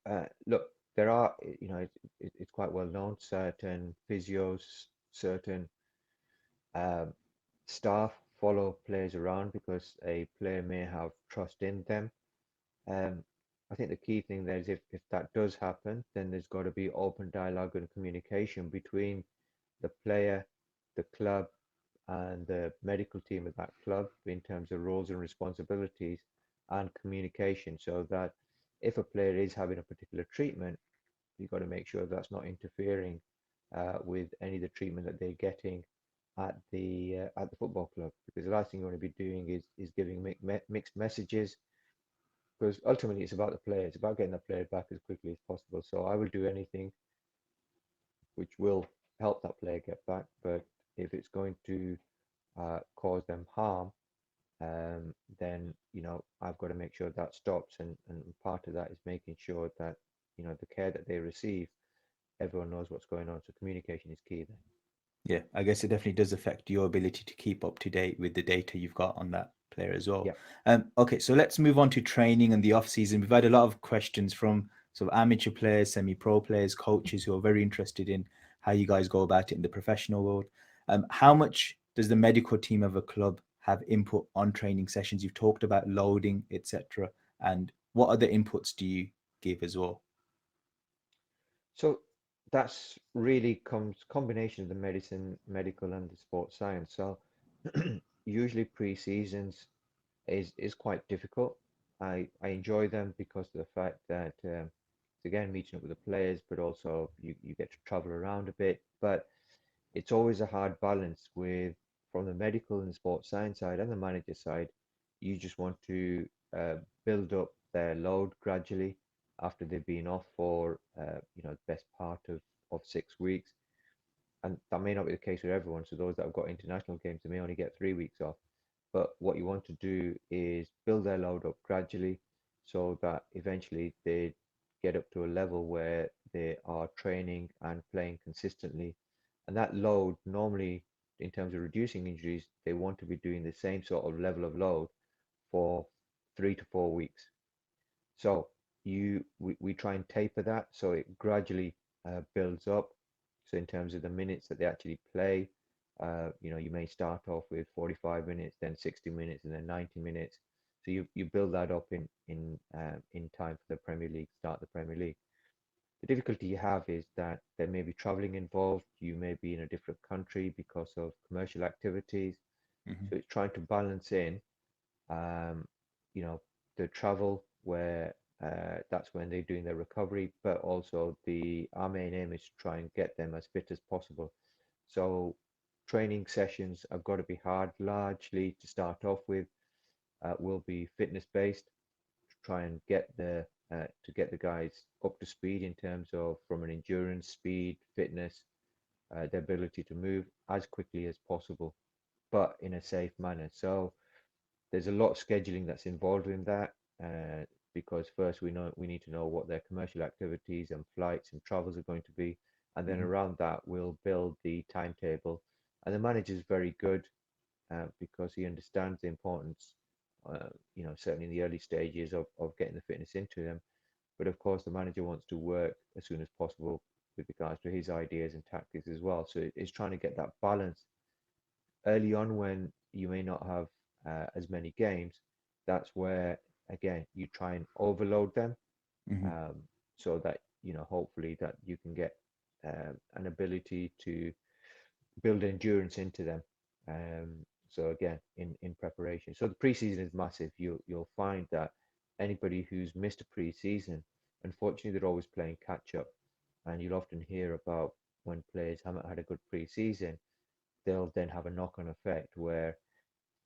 Speaker 1: look, there are, it's quite well known, certain physios, certain um, staff follow players around because a player may have trust in them. Um, I think the key thing there is if that does happen, then there's got to be open dialogue and communication between the player, the club, and the medical team of that club in terms of roles and responsibilities and communication so that if a player is having a particular treatment, you've got to make sure that's not interfering with any of the treatment that they're getting at the football club. Because the last thing you want to be doing is giving mixed messages. Because ultimately, it's about the player. It's about getting the player back as quickly as possible. So I will do anything which will help that player get back. But if it's going to cause them harm, then I've got to make sure that stops. And part of that is making sure that the care that they receive, everyone knows what's going on. So communication is key there.
Speaker 3: Yeah, I guess it definitely does affect your ability to keep up to date with the data you've got on that player as well.
Speaker 1: Yeah.
Speaker 3: Okay, so let's move on to training and the off season. We've had a lot of questions from sort of amateur players, semi-pro players, coaches who are very interested in how you guys go about it in the professional world. How much does the medical team of a club have input on training sessions? You've talked about loading, etc. And what other inputs do you give as well?
Speaker 1: So that's really comes combination of the medicine, medical, and the sports science. So usually pre-seasons is quite difficult. I enjoy them because of the fact that it's again meeting up with the players, but also you get to travel around a bit. But it's always a hard balance with from the medical and sports science side and the manager side. You just want to build up their load gradually after they've been off for the best part of 6 weeks, and that may not be the case with everyone. So those that have got international games, they may only get 3 weeks off. But what you want to do is build their load up gradually so that eventually they get up to a level where they are training and playing consistently. And that load, normally, in terms of reducing injuries, they want to be doing the same sort of level of load for 3 to 4 weeks. So we try and taper that so it gradually builds up. So in terms of the minutes that they actually play, you may start off with 45 minutes, then 60 minutes, and then 90 minutes. So you build that up in time for the Premier League, start the Premier League. The difficulty you have is that there may be traveling involved. You may be in a different country because of commercial activities.
Speaker 3: Mhm.
Speaker 1: So it's trying to balance in um, you know, the travel where That's when they're doing their recovery, but also our main aim is to try and get them as fit as possible. So training sessions have got to be hard, largely to start off with, will be fitness based to try and get the guys up to speed in terms of from an endurance, speed, fitness, the ability to move as quickly as possible, but in a safe manner. So there's a lot of scheduling that's involved in that, because first we need to know what their commercial activities and flights and travels are going to be, and then
Speaker 3: Hmm.
Speaker 1: around that we'll build the timetable. And the manager is very good, because he understands the importance, certainly in the early stages of getting the fitness into them. But of course, the manager wants to work as soon as possible with regards to his ideas and tactics as well. So it's trying to get that balance early on when you may not have as many games. That's where, again, you try and overload them,
Speaker 3: Hmm.
Speaker 1: um, so that, hopefully that you can get an ability to build endurance into them. So again, in preparation. So the preseason is massive. You'll find that anybody who's missed a preseason, unfortunately, they're always playing catch up, and you'll often hear about when players haven't had a good preseason, they'll then have a knock-on effect where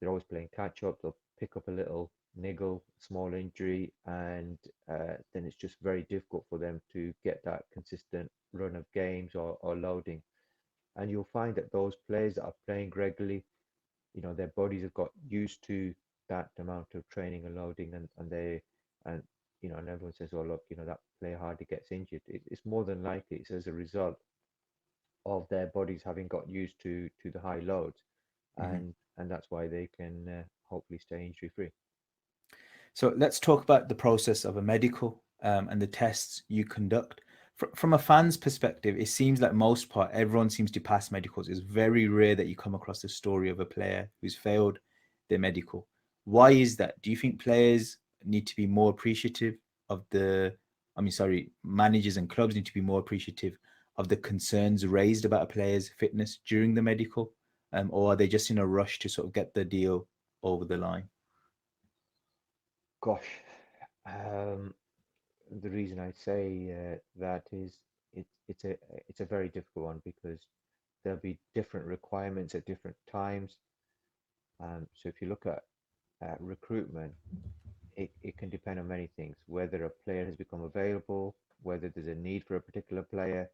Speaker 1: they're always playing catch up. They'll pick up a little niggle, small injury, and then it's just very difficult for them to get that consistent run of games or loading. And you'll find that those players that are playing regularly, their bodies have got used to that amount of training and loading, and and everyone says, oh look, that player hardly gets injured. It's more than likely it's as a result of their bodies having got used to the high loads,
Speaker 3: Hmm.
Speaker 1: and that's why they can hopefully stay injury free.
Speaker 3: So let's talk about the process of a medical, and the tests you conduct. From a fan's perspective, it seems like most part everyone seems to pass medicals. It's very rare that you come across a story of a player who's failed their medical. Why is that? Do you think players need to be more appreciative of managers and clubs need to be more appreciative of the concerns raised about a player's fitness during the medical, or are they just in a rush to sort of get the deal over the line?
Speaker 1: Gosh, um, the reason I say that is it's a very difficult one because there'll be different requirements at different times. So if you look at recruitment, it can depend on many things, whether a player has become available, whether there's a need for a particular player,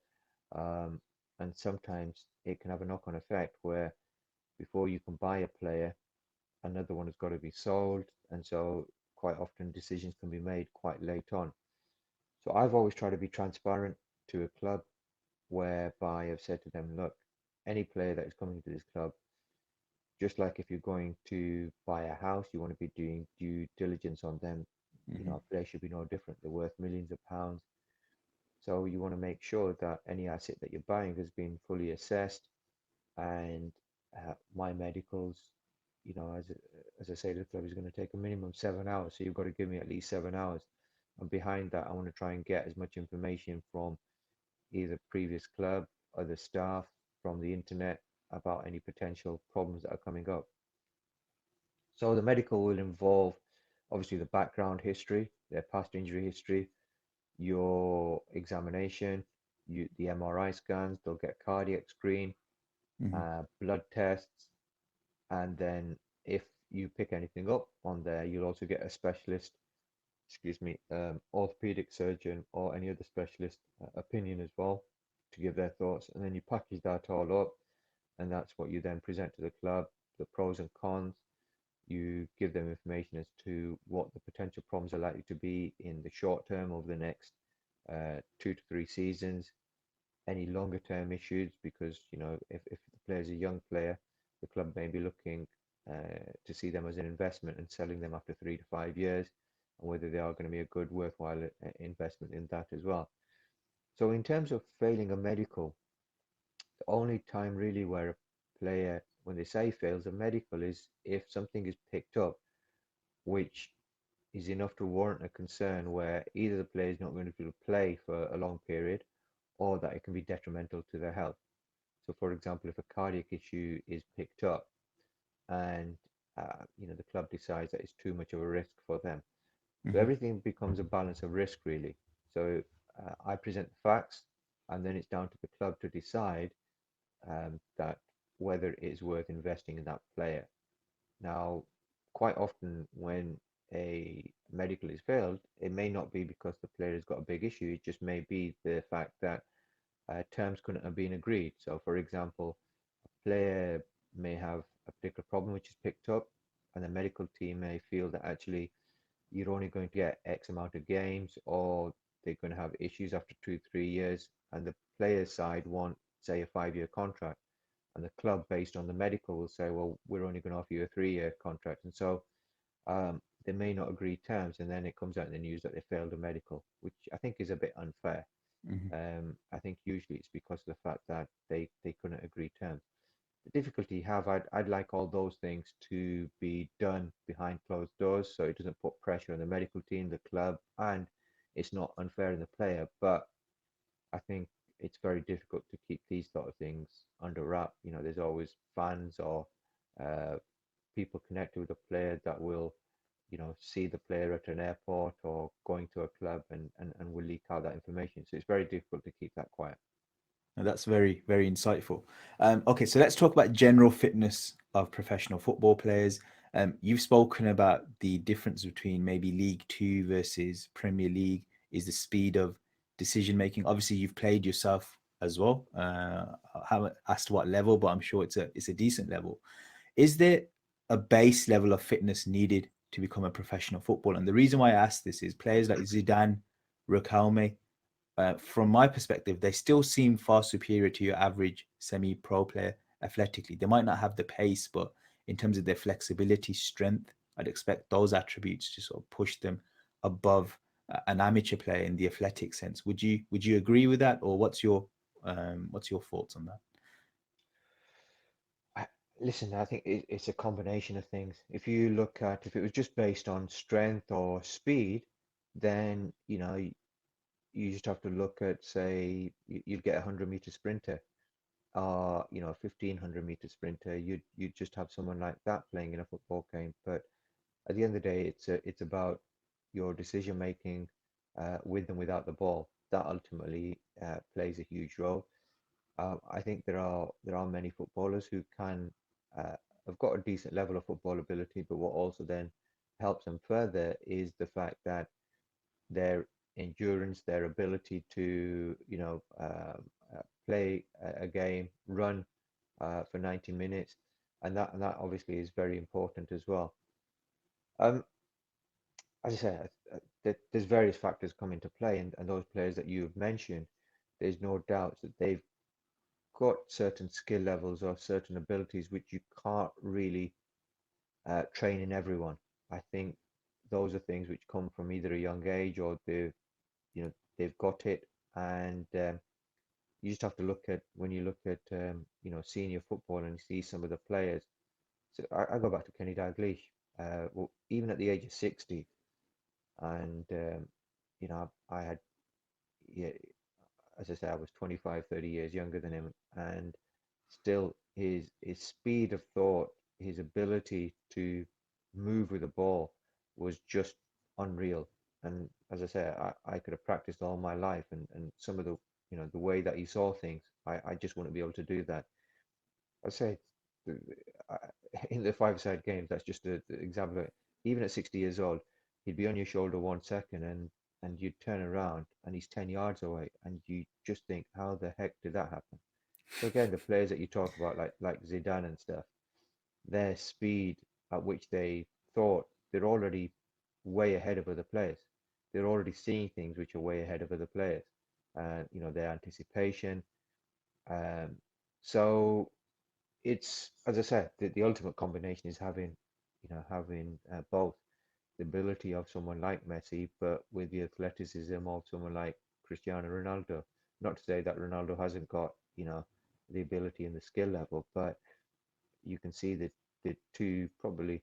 Speaker 1: um, and sometimes it can have a knock-on effect where before you can buy a player, another one has got to be sold, and so quite often decisions can be made quite late on. So I've always tried to be transparent to a club whereby I've said to them, look, any player that is coming to this club, just like if you're going to buy a house, you want to be doing due diligence on them.
Speaker 3: Hmm.
Speaker 1: A player should be no different. They're worth millions of pounds. So you want to make sure that any asset that you're buying has been fully assessed, and my medicals, as I say, the club is going to take a minimum 7 hours. So you've got to give me at least 7 hours. And behind that, I want to try and get as much information from either previous club, other staff, from the internet about any potential problems that are coming up. So the medical will involve obviously the background history, their past injury history, your examination, the MRI scans, they'll get cardiac screen,
Speaker 3: Hmm.
Speaker 1: blood tests, and then if you pick anything up on there, you'll also get a specialist, excuse me, orthopedic surgeon or any other specialist opinion as well to give their thoughts, and then you package that all up, and that's what you then present to the club, the pros and cons. You give them information as to what the potential problems are likely to be in the short term over the next 2 to 3 seasons, any longer term issues, because if the player is a young player, the club may be looking to see them as an investment and selling them after 3 to 5 years, and whether they are going to be a good worthwhile investment in that as well. So in terms of failing a medical, the only time really where a player, when they say fails a medical, is if something is picked up which is enough to warrant a concern where either the player is not going to be able to play for a long period, or that it can be detrimental to their health. So, for example, if a cardiac issue is picked up and the club decides that it's too much of a risk for them, So
Speaker 3: Hmm.
Speaker 1: everything becomes a balance of risk, really. So I present the facts, and then it's down to the club to decide that whether it is worth investing in that player. Now, quite often when a medical is failed, it may not be because the player has got a big issue. It just may be the fact that terms couldn't have been agreed. So, for example, a player may have a particular problem which is picked up, and the medical team may feel that actually you're only going to get X amount of games, or they're going to have issues after 2, 3 years, and the player's side want, say, a 5 year contract, and the club, based on the medical, will say, well, we're only going to offer you a 3 year contract, and so they may not agree terms, and then it comes out in the news that they failed a medical, which I think is a bit unfair.
Speaker 3: Hmm.
Speaker 1: I think usually it's because of the fact that they couldn't agree terms. The difficulty you have, I'd like all those things to be done behind closed doors so it doesn't put pressure on the medical team, the club, and it's not unfair on the player. But I think it's very difficult to keep these sort of things under wrap. There's always fans or uh, people connected with a player that will, see the player at an airport or going to a club and will leak out that information. So it's very difficult to keep that quiet.
Speaker 3: Now, that's very, very insightful. Okay, so let's talk about general fitness of professional football players. You've spoken about the difference between maybe League Two versus Premier League is the speed of decision making. Obviously, you've played yourself as well. I haven't asked what level, but I'm sure it's a decent level. Is there a base level of fitness needed to become a professional footballer? And the reason why I ask this is players like Zidane, Raquelme, from my perspective, they still seem far superior to your average semi-pro player athletically. They might not have the pace, but in terms of their flexibility, strength, I'd expect those attributes to sort of push them above an amateur player in the athletic sense. Would you agree with that, or what's your thoughts on that?
Speaker 1: I, Listen, I think it's a combination of things. If it was just based on strength or speed, then you just have to look at, say, you'd get a 100-meter sprinter, or 1,500-meter sprinter. You'd just have someone like that playing in a football game. But at the end of the day, it's about your decision making with and without the ball. That ultimately plays a huge role. I think there are many footballers who can uh, have got a decent level of football ability, but what also then helps them further is the fact that their endurance, their ability to play a game, run for 90 minutes, and that obviously is very important as well. Um, as I say, there's various factors come into play, and those players that you've mentioned, there's no doubt that they've got certain skill levels or certain abilities which you can't really train in everyone. I think those are things which come from either a young age or they've got it, and you just have to look at when you look at senior football and see some of the players. So I go back to Kenny Dalglish. Well, even at the age of 60, and I had, yeah, as I say, I was 25, 30 years younger than him, and still his speed of thought, his ability to move with the ball was just unreal. And as I say, I could have practiced all my life, and some of the way that he saw things, I just wouldn't be able to do that. I say in the five-side games, that's just an example of it. Even at 60 years old, he'd be on your shoulder 1 second, and you'd turn around and he's 10 yards away, and you just think, how the heck did that happen? So again, the players that you talk about, like Zidane and stuff, their speed at which they thought, they're already way ahead of other players. They're already seeing things which are way ahead of other players. Their anticipation. Um, so it's, as I said, the ultimate combination is having both the ability of someone like Messi, but with the athleticism of someone like Cristiano Ronaldo. Not to say that Ronaldo hasn't got the ability and the skill level, but you can see that the two probably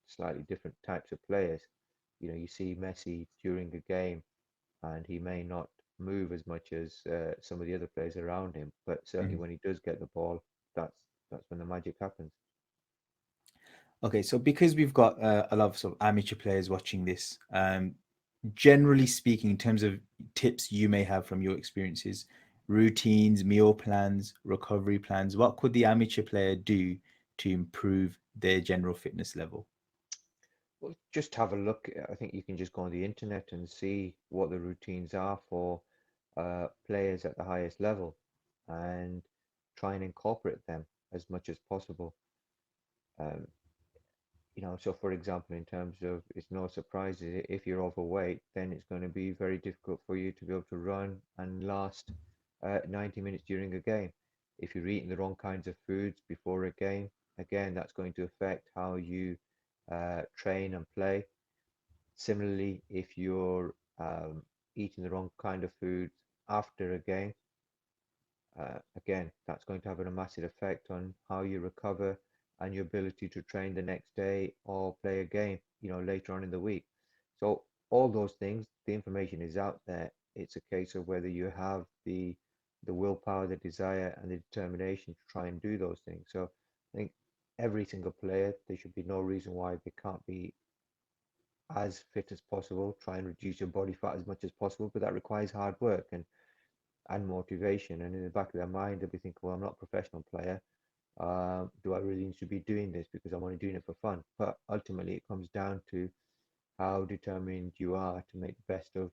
Speaker 1: slightly different types of players. You see Messi during a game, and he may not move as much as some of the other players around him, but certainly
Speaker 3: Mhm.
Speaker 1: when he does get the ball, that's that's when the magic happens.
Speaker 3: Okay, so because we've got a lot of sort of amateur players watching this, generally speaking, in terms of tips you may have from your experiences, routines, meal plans, recovery plans, what could the amateur player do to improve their general fitness level?
Speaker 1: Well, just have a look. I think you can just go on the internet and see what the routines are for players at the highest level and try and incorporate them as much as possible. Um, so for example, in terms of it's no surprise if you're overweight, then it's going to be very difficult for you to be able to run and last 90 minutes during a game. If you're eating the wrong kinds of foods before a game, again, that's going to affect how you train and play. Similarly, if you're eating the wrong kind of foods after a game, again, that's going to have a massive effect on how you recover and your ability to train the next day or play a game, later on in the week. So all those things, the information is out there. It's a case of whether you have the willpower, the desire, and the determination to try and do those things. So I think every single player, there should be no reason why they can't be as fit as possible. Try and reduce your body fat as much as possible, but that requires hard work and motivation. And in the back of their mind, they'll be thinking, well, I'm not a professional player. Do I really need to be doing this because I'm only doing it for fun? But ultimately, it comes down to how determined you are to make the best of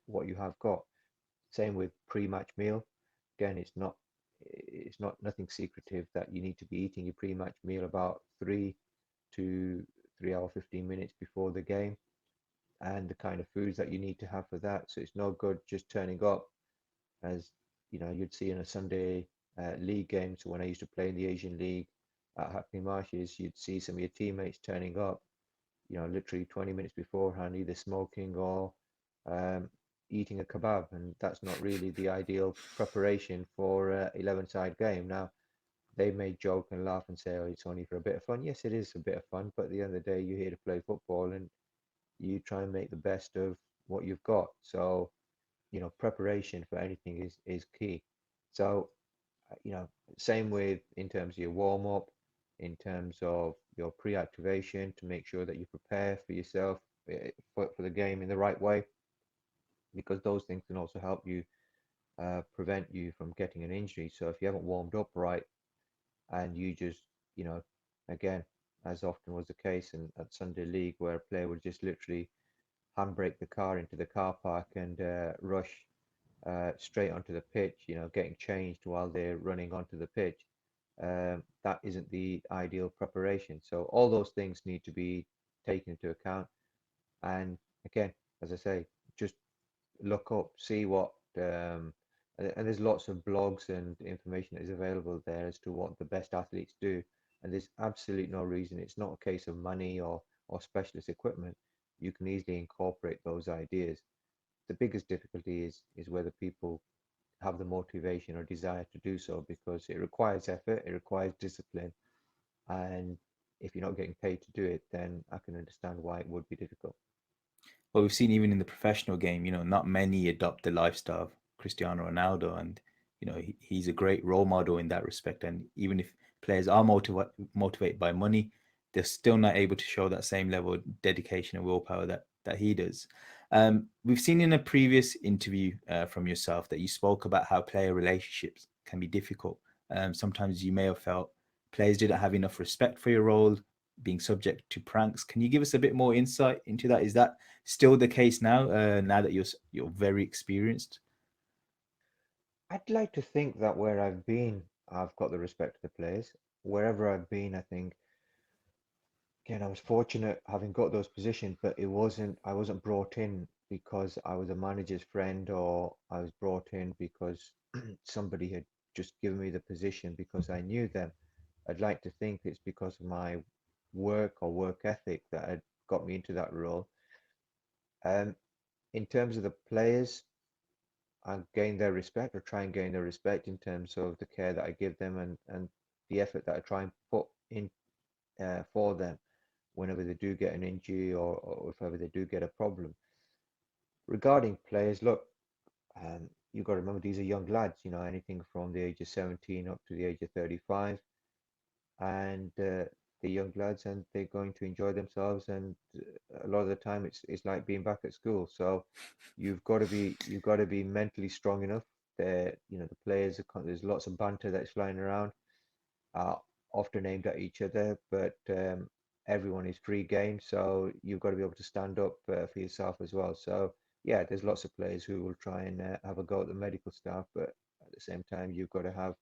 Speaker 1: what you have got. Same with pre-match meal. Again, it's not nothing secretive that you need to be eating your pre-match meal about 3 to 3 hour 15 minutes before the game, and the kind of foods that you need to have for that. So it's no good just turning up as you'd see in a Sunday league game. So when I used to play in the Asian League at Hackney Marshes, you'd see some of your teammates turning up, literally 20 minutes beforehand, either smoking or um, eating a kebab, and that's not really the ideal preparation for a 11-side game. Now, they may joke and laugh and say, "Oh, it's only for a bit of fun." Yes, it is a bit of fun, but at the end of the day, you're here to play football, and you try and make the best of what you've got. So, preparation for anything is key. So, you know, same with in terms of your warm up, in terms of your pre-activation to make sure that you prepare for yourself for the game in the right way, because those things can also help you prevent you from getting an injury. So if you haven't warmed up right and you just, you know, again, as often was the case at Sunday League, where a player would just literally handbrake the car into the car park and rush straight onto the pitch, getting changed while they're running onto the pitch. That isn't the ideal preparation. So all those things need to be taken into account. And again, as I say, just look up, see what, and there's lots of blogs and information that is available there as to what the best athletes do. And there's absolutely no reason. It's not a case of money or specialist equipment. You can easily incorporate those ideas. The biggest difficulty is whether people have the motivation or desire to do so, because it requires effort, it requires discipline, and if you're not getting paid to do it, then I can understand why it would be difficult.
Speaker 3: Well, we've seen even in the professional game, not many adopt the lifestyle of Cristiano Ronaldo, and he's a great role model in that respect. And even if players are motivated by money, they're still not able to show that same level of dedication and willpower that he does. We've seen in a previous interview from yourself that you spoke about how player relationships can be difficult. Sometimes you may have felt players didn't have enough respect for your role, being subject to pranks. Can you give us a bit more insight into that? Is that still the case now? Now that you're very experienced.
Speaker 1: I'd like to think that where I've been, I've got the respect of the players. Wherever I've been, I think, again, I was fortunate having got those positions, but I wasn't brought in because I was a manager's friend, or I was brought in because somebody had just given me the position because I knew them. I'd like to think it's because of my work or work ethic that had got me into that role. Um, in terms of the players, I gain their respect, or try and gain their respect, in terms of the care that I give them, and the effort that I try and put in for them whenever they do get an injury, or if ever they do get a problem. Regarding players, look, you've got to remember these are young lads, anything from the age of 17 up to the age of 35, and the young lads, and they're going to enjoy themselves. And a lot of the time, it's like being back at school. So you've got to be mentally strong enough. The players there's lots of banter that's flying around, uh, often aimed at each other, but everyone is free game, so you've got to be able to stand up for yourself as well. So yeah, there's lots of players who will try and have a go at the medical staff, but at the same time, you've got to have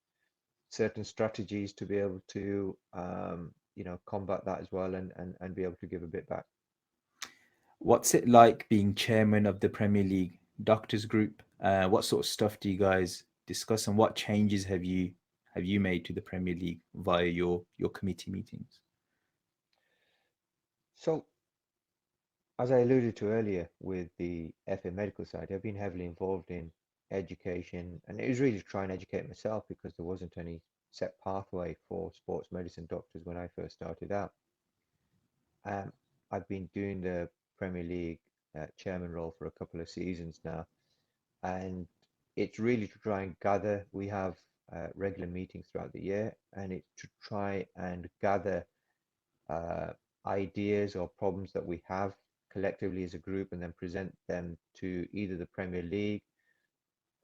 Speaker 1: certain strategies to be able to combat that as well, and be able to give a bit back.
Speaker 3: What's it like being chairman of the Premier League Doctors Group? What sort of stuff do you guys discuss, and what changes have you made to the Premier League via your committee meetings?
Speaker 1: So as I alluded to earlier with the FA medical side, I've been heavily involved in education, and it was really to try and educate myself because there wasn't any set pathway for sports medicine doctors when I first started out. Um, I've been doing the Premier League chairman role for a couple of seasons now, and it's really to try and gather. We have regular meetings throughout the year, and it's to try and gather uh, ideas or problems that we have collectively as a group, and then present them to either the Premier League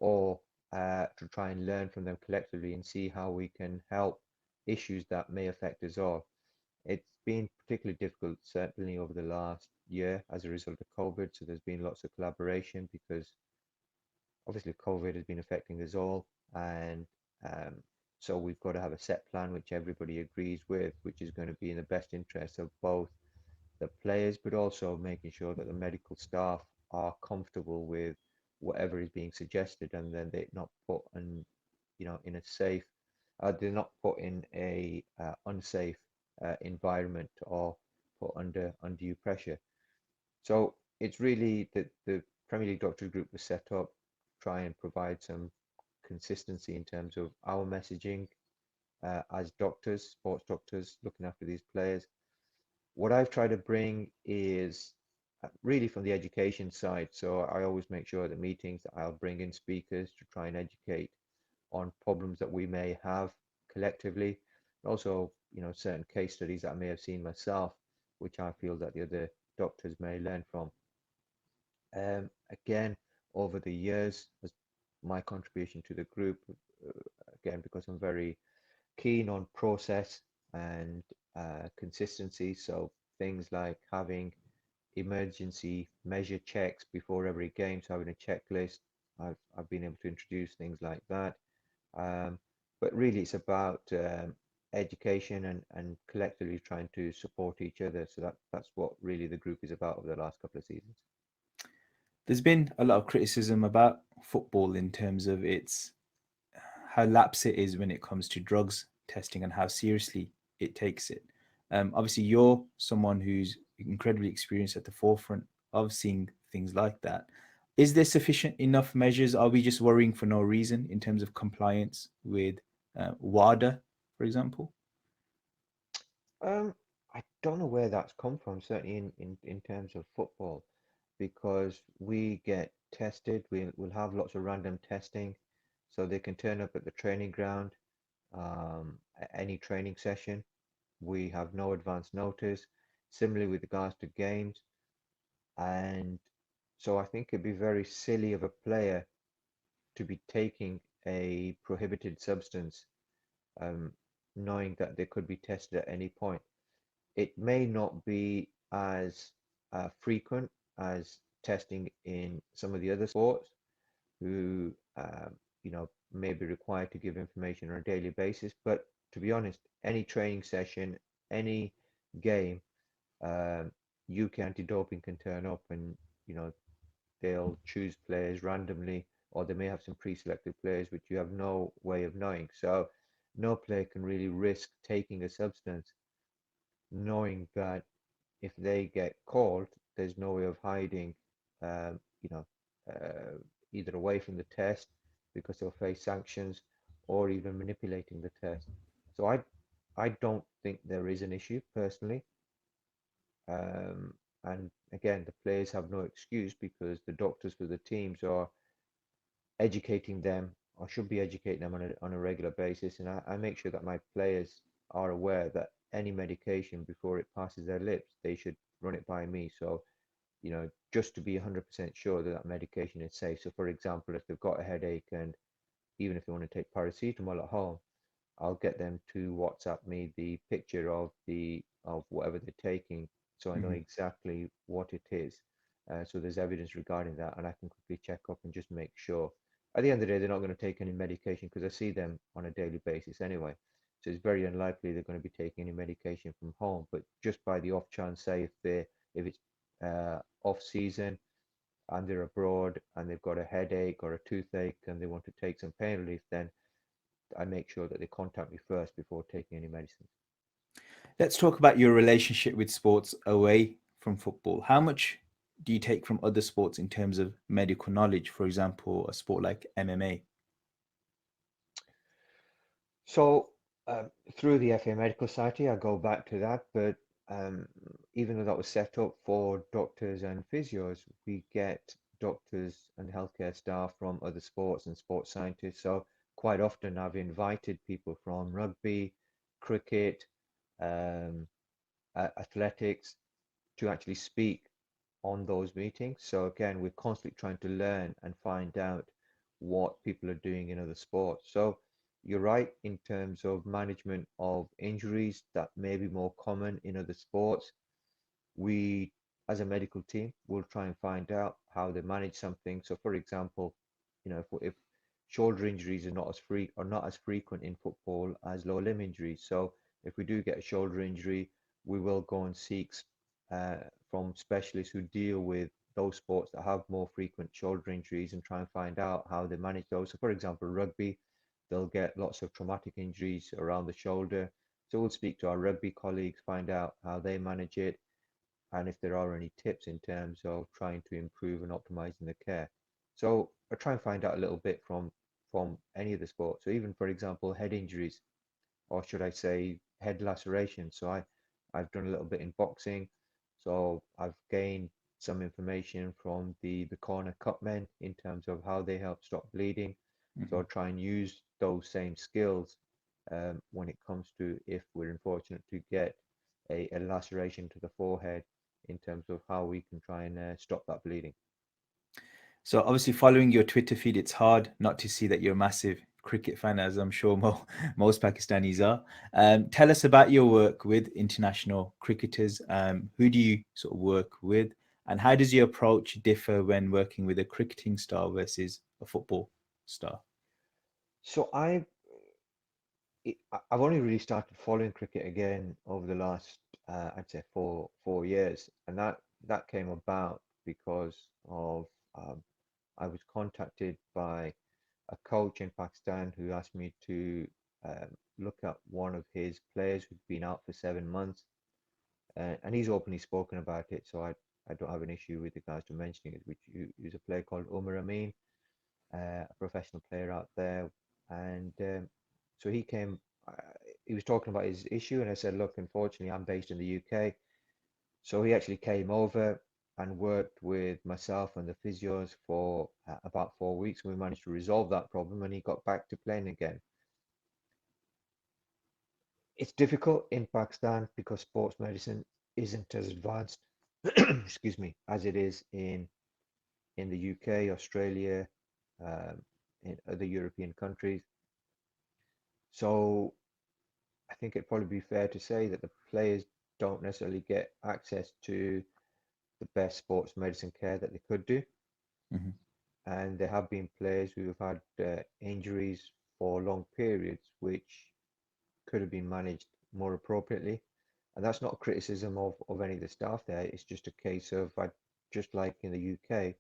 Speaker 1: or to try and learn from them collectively and see how we can help issues that may affect us all. It's been particularly difficult, certainly over the last year as a result of COVID. So there's been lots of collaboration because obviously COVID has been affecting us all, and um, so we've got to have a set plan which everybody agrees with, which is going to be in the best interest of both the players, but also making sure that the medical staff are comfortable with whatever is being suggested, and then they're not put in, in a safe, they're not put in a unsafe environment or put under undue pressure. So it's really that the Premier League Doctors Group was set up to try and provide some consistency in terms of our messaging as doctors, sports doctors, looking after these players. What I've tried to bring is really from the education side. So I always make sure at the meetings that I'll bring in speakers to try and educate on problems that we may have collectively, and also, certain case studies that I may have seen myself, which I feel that the other doctors may learn from. Again, over the years, as my contribution to the group, again, because I'm very keen on process and consistency. So things like having emergency measure checks before every game, so having a checklist. I've been able to introduce things like that. Um, but really, it's about education and collectively trying to support each other. So that's what really the group is about over the last couple of seasons.
Speaker 3: There's been a lot of criticism about football in terms of its how lapse it is when it comes to drugs testing and how seriously it takes it. Obviously, you're someone who's incredibly experienced at the forefront of seeing things like that. Is there sufficient enough measures? Are we just worrying for no reason in terms of compliance with WADA, for example?
Speaker 1: Um, I don't know where that's come from, certainly in terms of football, because we get tested. We'll have lots of random testing, so they can turn up at the training ground, any training session. We have no advance notice. Similarly with regards to games, and so I think it'd be very silly of a player to be taking a prohibited substance, um, knowing that they could be tested at any point. It may not be as frequent as testing in some of the other sports, who may be required to give information on a daily basis. But to be honest, any training session, any game, um, UK anti-doping can turn up, and they'll choose players randomly, or they may have some pre-selected players which you have no way of knowing. So no player can really risk taking a substance knowing that if they get called, there's no way of hiding, um, you know, uh, either away from the test because they'll face sanctions, or even manipulating the test. So I don't think there is an issue personally. And again, the players have no excuse because the doctors for the teams are educating them, or should be educating them on a regular basis. And I make sure that my players are aware that any medication before it passes their lips, they should run it by me. So, just to be 100% sure that that medication is safe. So, for example, if they've got a headache and even if they want to take paracetamol at home, I'll get them to WhatsApp me the picture of whatever they're taking, so I know
Speaker 3: Hmm.
Speaker 1: exactly what it is. So there's evidence regarding that, and I can quickly check up and just make sure. At the end of the day, they're not going to take any medication because I see them on a daily basis anyway. So it's very unlikely they're going to be taking any medication from home. But just by the off chance, say if it's off season and they're abroad and they've got a headache or a toothache and they want to take some pain relief, then I make sure that they contact me first before taking any medicine.
Speaker 3: Let's talk about your relationship with sports away from football. How much do you take from other sports in terms of medical knowledge? For example, a sport like MMA.
Speaker 1: So through the FA Medical Society, I go back to that, but um, even though that was set up for doctors and physios, we get doctors and healthcare staff from other sports and sports scientists. So quite often I've invited people from rugby, cricket, um, athletics to actually speak on those meetings. So again, we're constantly trying to learn and find out what people are doing in other sports. So you're right in terms of management of injuries that may be more common in other sports. We, as a medical team, will try and find out how they manage something. So, for example, if shoulder injuries are not as frequent in football as lower limb injuries. So, if we do get a shoulder injury, we will go and seek uh, from specialists who deal with those sports that have more frequent shoulder injuries and try and find out how they manage those. So, for example, rugby, they'll get lots of traumatic injuries around the shoulder. So, we'll speak to our rugby colleagues, find out how they manage it and if there are any tips in terms of trying to improve and optimizing the care. So I try and find out a little bit from any of the sports. So even for example, head injuries, or should I say head laceration. So I've done a little bit in boxing. So I've gained some information from the corner cut men in terms of how they help stop bleeding. So
Speaker 3: Mhm.
Speaker 1: I'll try and use those same skills when it comes to if we're unfortunate to get a laceration to the forehead in terms of how we can try and stop that bleeding.
Speaker 3: So obviously, following your Twitter feed, it's hard not to see that you're a massive cricket fan, as I'm sure most Pakistanis are. Tell us about your work with international cricketers. Who do you sort of work with, and how does your approach differ when working with a cricketing star versus a football star?
Speaker 1: So I've only really started following cricket again over the last I'd say four years, and that came about because of um, I was contacted by a coach in Pakistan who asked me to look at one of his players who'd been out for 7 months, and he's openly spoken about it, so I don't have an issue with regards to mentioning it. Which is a player called Umar Amin, a professional player out there, and so he came. Uh, he was talking about his issue, and I said, "Look, unfortunately, I'm based in the UK." So he actually came over and worked with myself and the physios for about 4 weeks, and we managed to resolve that problem, and he got back to playing again. It's difficult in Pakistan because sports medicine isn't as advanced, excuse me, as it is in the UK, Australia, um, in other European countries. So I think it'd probably be fair to say that the players don't necessarily get access to the best sports medicine care that they could do.
Speaker 3: Mhm.
Speaker 1: And there have been players who have had injuries for long periods, which could have been managed more appropriately. And that's not a criticism of any of the staff there. It's just a case of, just like in the UK,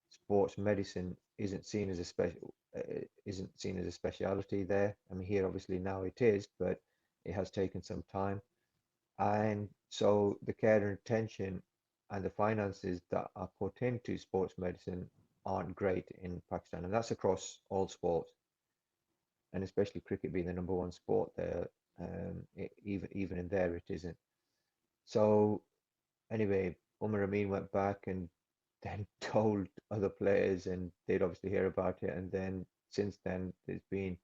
Speaker 1: sports medicine isn't seen as a speciality there. I mean, here obviously now it is, but it has taken some time. And so the care and attention and the finances that are put into sports medicine aren't great in Pakistan, and that's across all sports, and especially cricket being the number one sport there. Even in there, it isn't. So anyway, Umar Amin went back and then told other players, and they'd obviously hear about it. And then since then, there's been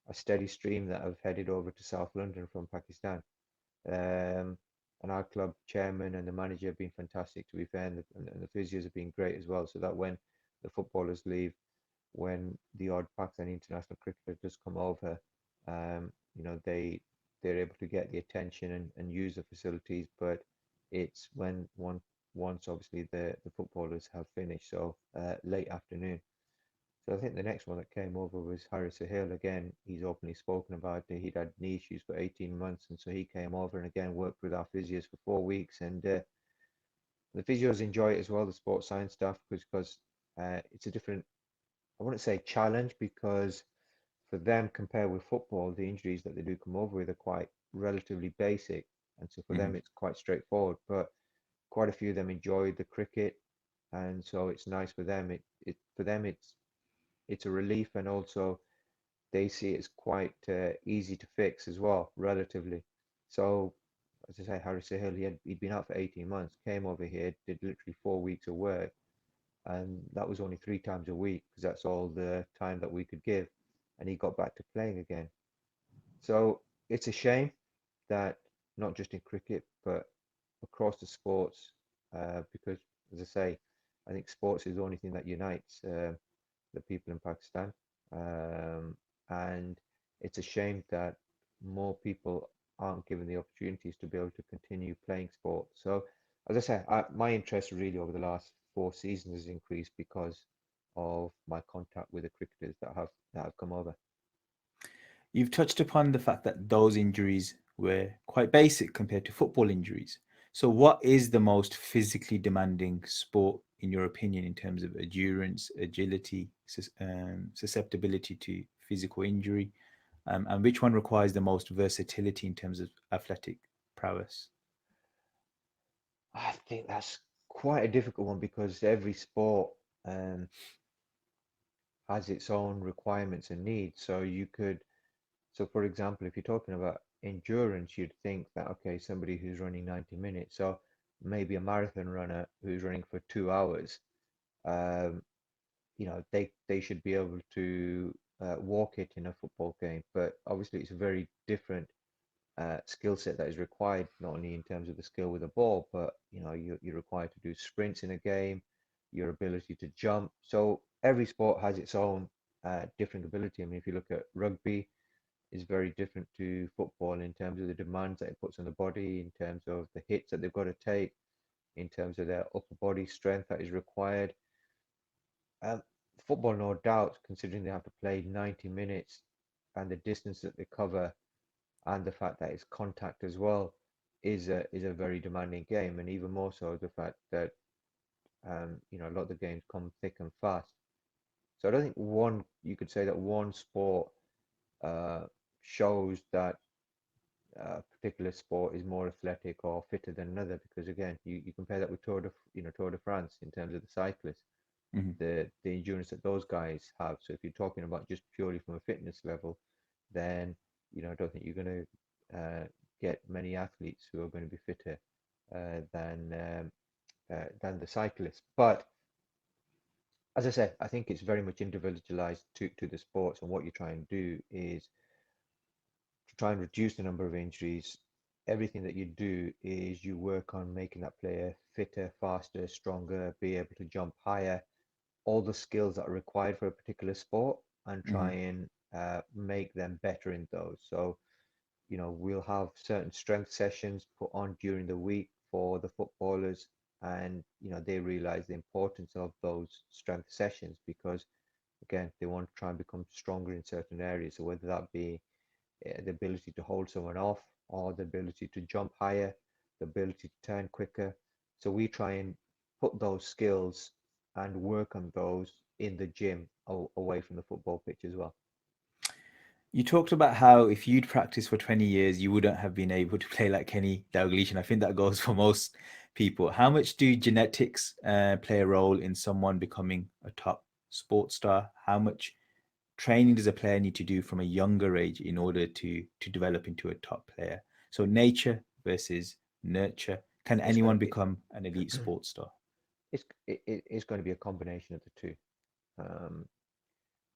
Speaker 1: a steady stream that have headed over to South London from Pakistan. Um, and our club chairman and the manager have been fantastic, to be fair, and the physios have been great as well. So that when the footballers leave, when the odd Pakistani international cricketer does come over, you know, they're able to get the attention and use the facilities. But it's when once obviously the footballers have finished, so late afternoon. So I think the next one that came over was Harris Hill. Again, he's openly spoken about it. He'd had knee issues for 18 months, and so he came over and again worked with our physios for 4 weeks. And the physios enjoy it as well, the sports science stuff, because it's a different, I wouldn't say challenge, because for them, compared with football, the injuries that they do come over with are quite relatively basic. And so for them,
Speaker 3: Mhm.
Speaker 1: it's quite straightforward. But quite a few of them enjoy the cricket, and so it's nice for them. It for them, it's a relief, and also they see it as quite easy to fix as well, relatively. So, as I say, Harris Hill, he'd been out for 18 months, came over here, did literally 4 weeks of work, and that was only 3 times a week because that's all the time that we could give, and he got back to playing again. So it's a shame that not just in cricket, but across the sports, because, as I say, I think sports is the only thing that unites the people in Pakistan. Um, and it's a shame that more people aren't given the opportunities to be able to continue playing sport. So, as I say, my interest really over the last 4 seasons has increased because of my contact with the cricketers that have come over.
Speaker 3: You've touched upon the fact that those injuries were quite basic compared to football injuries. So, what is the most physically demanding sport, in your opinion, in terms of endurance, agility, susceptibility to physical injury? And which one requires the most versatility in terms of athletic prowess?
Speaker 1: I think that's quite a difficult one because every sport um, has its own requirements and needs. So for example, if you're talking about endurance, you'd think that, okay, somebody who's running 90 minutes, so maybe a marathon runner who's running for 2 hours, um, they should be able to walk it in a football game. But obviously, it's a very different skill set that is required, not only in terms of the skill with the ball, but you're required to do sprints in a game, your ability to jump. So every sport has its own different ability. I mean, if you look at rugby, is very different to football in terms of the demands that it puts on the body, in terms of the hits that they've got to take, in terms of their upper body strength that is required. Um, Football, no doubt, considering they have to play 90 minutes and the distance that they cover and the fact that it's contact as well, is a very demanding game, and even more so the fact that a lot of the games come thick and fast. So I don't think one you could say that one sport uh, shows that a particular sport is more athletic or fitter than another, because again you compare that with Tour de France in terms of the cyclists,
Speaker 3: Mhm.
Speaker 1: the endurance that those guys have. So if you're talking about just purely from a fitness level, then I don't think you're going to get many athletes who are going to be fitter than the cyclists. But as I said, I think it's very much individualized to the sports, and what you try and do is to try and reduce the number of injuries. Everything that you do is you work on making that player fitter, faster, stronger, be able to jump higher, all the skills that are required for a particular sport, and try
Speaker 3: Mhm.
Speaker 1: and make them better in those. So, we'll have certain strength sessions put on during the week for the footballers, and they realize the importance of those strength sessions because, again, they want to try and become stronger in certain areas. So whether that be the ability to hold someone off, or the ability to jump higher, the ability to turn quicker. So we try and put those skills and work on those in the gym away from the football pitch as well.
Speaker 3: You talked about how if you'd practiced for 20 years, you wouldn't have been able to play like Kenny Dalglish, and I think that goes for most people. How much do genetics play a role in someone becoming a top sports star? How much training does a player need to do from a younger age in order to develop into a top player? So nature versus nurture. Can
Speaker 1: It's going
Speaker 3: anyone
Speaker 1: to be
Speaker 3: become an elite sports star?
Speaker 1: it's going to be a combination of the two. Um,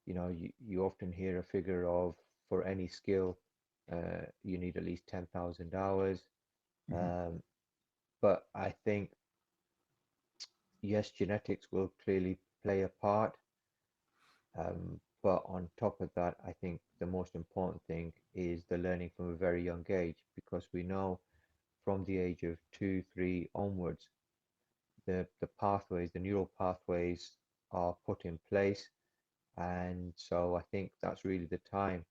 Speaker 1: you often hear a figure of for any skill, you need at least 10,000 hours.
Speaker 3: Mhm.
Speaker 1: Um, but I think, yes, genetics will clearly play a part. But on top of that, I think the most important thing is the learning from a very young age, because we know from the age of 2, 3 onwards, the pathways, the neural pathways are put in place. And so I think that's really the time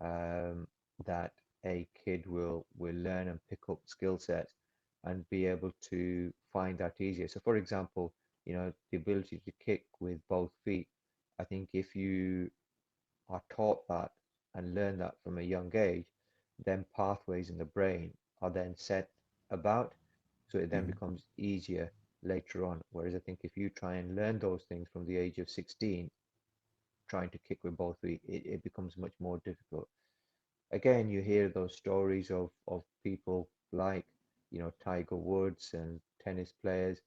Speaker 1: um, that a kid will learn and pick up skill sets and be able to find that easier. So, for example, the ability to kick with both feet. I think if you are taught that and learn that from a young age, then pathways in the brain are then set about, so it then
Speaker 3: Mhm.
Speaker 1: becomes easier later on. Whereas I think if you try and learn those things from the age of 16, trying to kick with both feet, it becomes much more difficult. Again, you hear those stories of people like, Tiger Woods and tennis players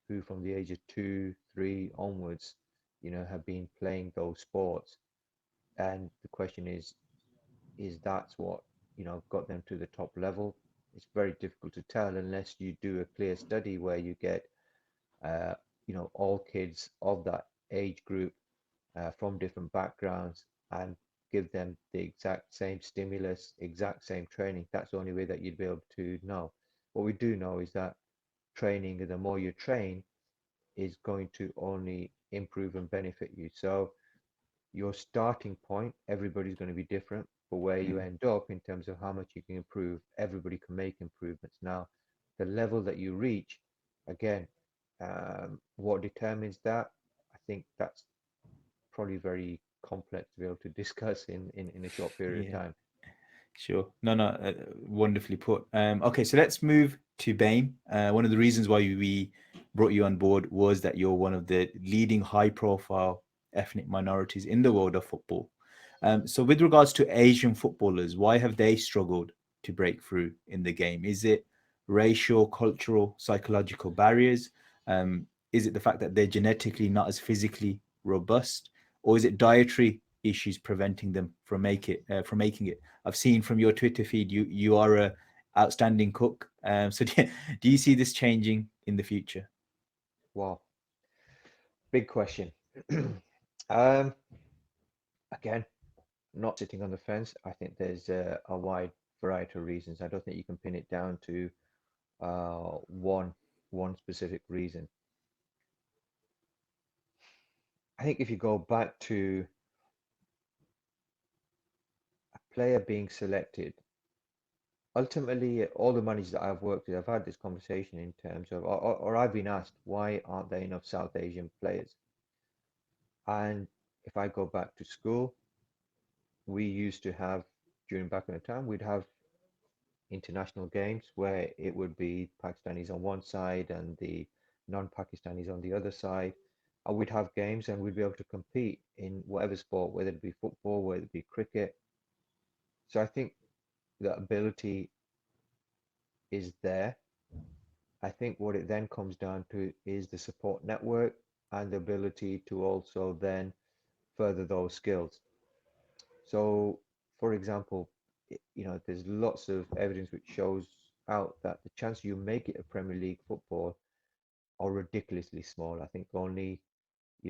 Speaker 1: who from the age of 2, 3 onwards, have been playing those sports. And the question is that's what, got them to the top level? It's very difficult to tell unless you do a clear study where you get, uh, all kids of that age group from different backgrounds and give them the exact same stimulus, exact same training. That's the only way that you'd be able to know. What we do know is that training, the more you train, is going to only improve and benefit you. So your starting point, everybody's going to be different, but where you
Speaker 3: Mhm.
Speaker 1: end up in terms of how much you can improve, everybody can make improvements. Now, the level that you reach, again, what determines that? I think that's probably very complex to be able to discuss in a short period of
Speaker 3: Yeah.
Speaker 1: time.
Speaker 3: Sure. No, no, wonderfully put. Okay, so let's move to BAME. One of the reasons why we brought you on board was that you're one of the leading high-profile ethnic minorities in the world of football. So, with regards to Asian footballers, why have they struggled to break through in the game? Is it racial, cultural, psychological barriers? Is it the fact that they're genetically not as physically robust, or is it dietary issues preventing them from making it? I've seen from your Twitter feed you are a outstanding cook. So do you see this changing in the future?
Speaker 1: Wow, big question. um, Again, not sitting on the fence. I think there's a wide variety of reasons. I don't think you can pin it down to one specific reason. I think if you go back to a player being selected, ultimately all the managers that I've worked with, I've had this conversation in terms of, or I've been asked, why aren't there enough South Asian players? And if I go back to school, we used to have, during back in the time, we'd have international games where it would be Pakistanis on one side and the non-Pakistanis on the other side. And we'd have games and we'd be able to compete in whatever sport, whether it be football, whether it be cricket. So I think the ability is there. I think what it then comes down to is the support network and the ability to also then further those skills. So, for example, there's lots of evidence which shows out that the chance you make it a Premier League football are ridiculously small. I think only,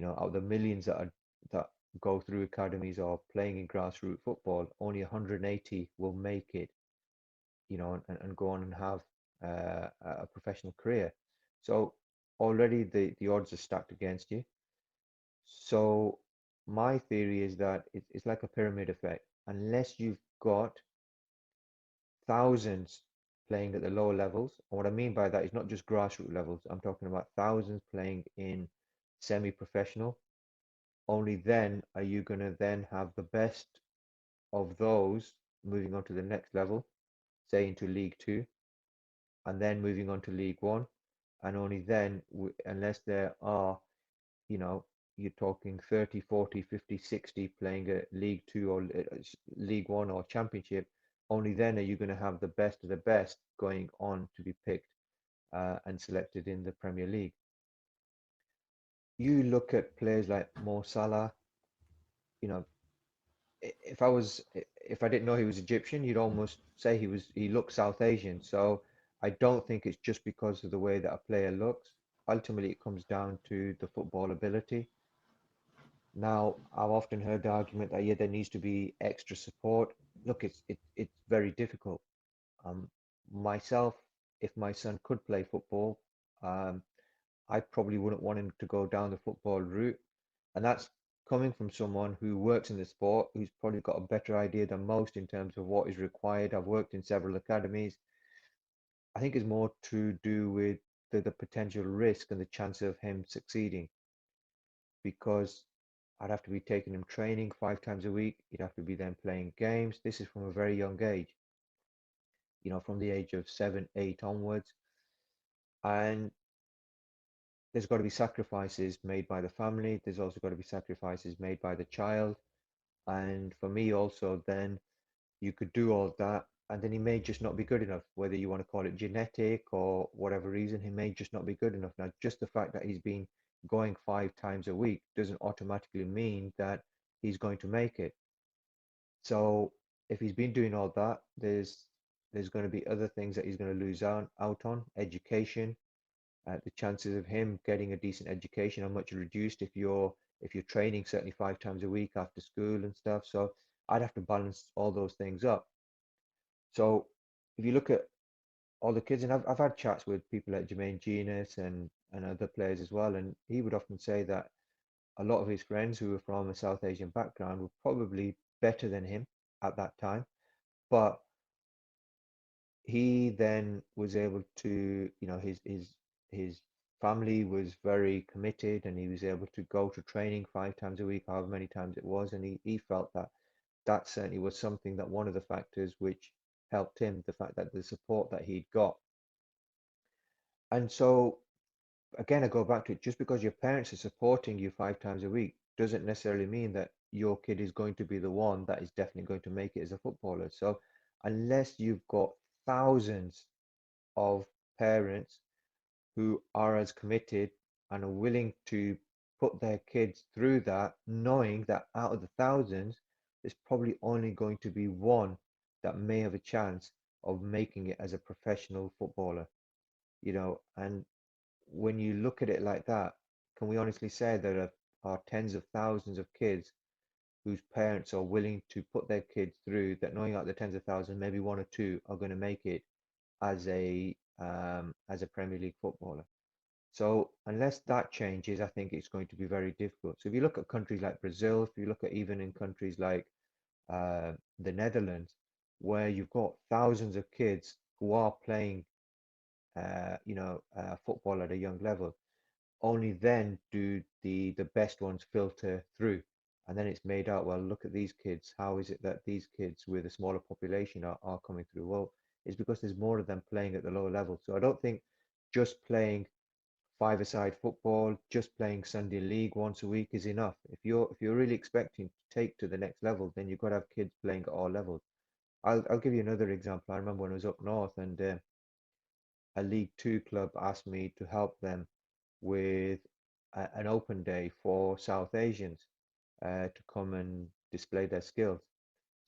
Speaker 1: out of the millions that go through academies or playing in grassroots football, only 180 will make it, and go on and have a professional career. So already the odds are stacked against you. So my theory is that it's like a pyramid effect. Unless you've got thousands playing at the lower levels, and what I mean by that is not just grassroots levels, I'm talking about thousands playing in semi-professional. Only then are you going to then have the best of those moving on to the next level, say into League Two, and then moving on to League One. And only then, unless there are, you know, you're talking 30, 40, 50, 60 playing at League Two or League One or Championship, only then are you going to have the best of the best going on to be picked and selected in the Premier League. You look at players like Mo Salah, you know, if I was if I didn't know he was Egyptian, you'd almost say he looked South Asian. So I don't think it's just because of the way that a player looks. Ultimately, it comes down to the football ability. Now, I've often heard the argument that yeah, there needs to be extra support. Look, it's very difficult. Um, myself, if my son could play football, um, I probably wouldn't want him to go down the football route. And that's coming from someone who works in the sport, who's probably got a better idea than most in terms of what is required. I've worked in several academies. I think it's more to do with the potential risk and the chance of him succeeding because I'd have to be taking him training 5 times a week. He'd have to be then playing games. This is from a very young age, from the age of 7, 8 onwards. And there's got to be sacrifices made by the family. There's also got to be sacrifices made by the child. And for me also, then you could do all that, and then he may just not be good enough, whether you want to call it genetic or whatever reason, he may just not be good enough. Now, just the fact that he's been going 5 times a week doesn't automatically mean that he's going to make it. So if he's been doing all that, there's going to be other things that he's going to lose out on. Education, the chances of him getting a decent education are much reduced if you're training certainly 5 times a week after school and stuff. So I'd have to balance all those things up. So if you look at all the kids, and I've had chats with people like Jermaine Genius and other players as well, and he would often say that a lot of his friends who were from a South Asian background were probably better than him at that time. But he then was able to, his family was very committed, and he was able to go to training 5 times a week, however many times it was, and he felt that that certainly was something that one of the factors which helped him, the fact that the support that he'd got. And so again, I go back to it, just because your parents are supporting you 5 times a week doesn't necessarily mean that your kid is going to be the one that is definitely going to make it as a footballer. So unless you've got thousands of parents who are as committed and are willing to put their kids through that, knowing that out of the thousands, there's probably only going to be one that may have a chance of making it as a professional footballer, and when you look at it like that, can we honestly say there are tens of thousands of kids whose parents are willing to put their kids through that, knowing out the tens of thousands, maybe one or two are going to make it as a Premier League footballer? So unless that changes, I think it's going to be very difficult. So if you look at countries like Brazil, if you look at even in countries like the Netherlands, where you've got thousands of kids who are playing, football at a young level, only then do the best ones filter through. And then it's made out, well, look at these kids. How is it that these kids with a smaller population are coming through? Well, it's because there's more of them playing at the lower level. So I don't think just playing five-a-side football, just playing Sunday league once a week is enough. If you're really expecting to take to the next level, then you've got to have kids playing at all levels. I'll give you another example. I remember when I was up north, and a League Two club asked me to help them with an open day for South Asians to come and display their skills.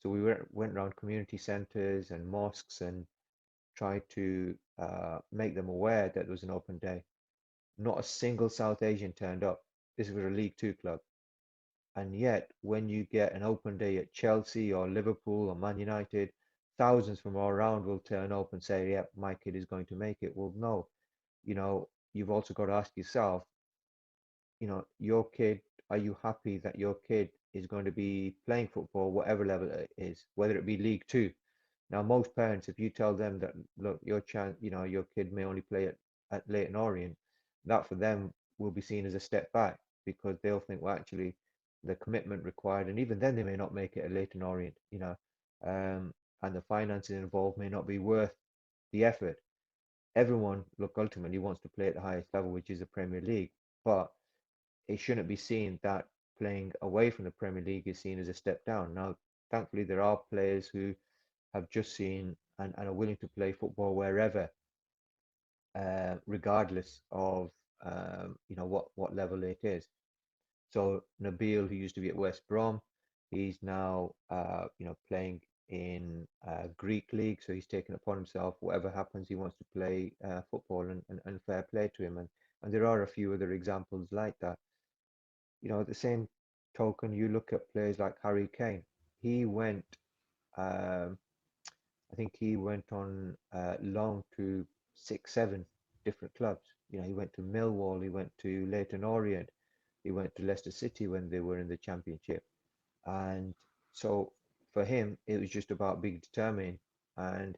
Speaker 1: So we went around community centres and mosques and tried to make them aware that there was an open day. Not a single South Asian turned up. This was a League Two club. And yet, when you get an open day at Chelsea or Liverpool or Man United, thousands from all around will turn up and say, "Yeah, my kid is going to make it." Well, no, you've also got to ask yourself, your kid, are you happy that your kid is going to be playing football, whatever level it is, whether it be League Two? Now, most parents, if you tell them that, look, your kid may only play at Leighton Orient, that for them will be seen as a step back because they'll think, well, actually, the commitment required, and even then they may not make it at Leighton Orient, and the finances involved may not be worth the effort. Everyone, look, ultimately wants to play at the highest level, which is the Premier League, but it shouldn't be seen that playing away from the Premier League is seen as a step down. Now, thankfully, there are players who have just seen and are willing to play football wherever, regardless of what level it is. So Nabil, who used to be at West Brom, He's now, playing in Greek league, so he's taken upon himself whatever happens, he wants to play football, and fair play to him. And there are a few other examples like that. At the same token, you look at players like Harry Kane. He went, um, I think he went on loan to 6, 7 different clubs. He went to Millwall, he went to Leyton Orient, he went to Leicester City when they were in the Championship. And so for him, it was just about being determined and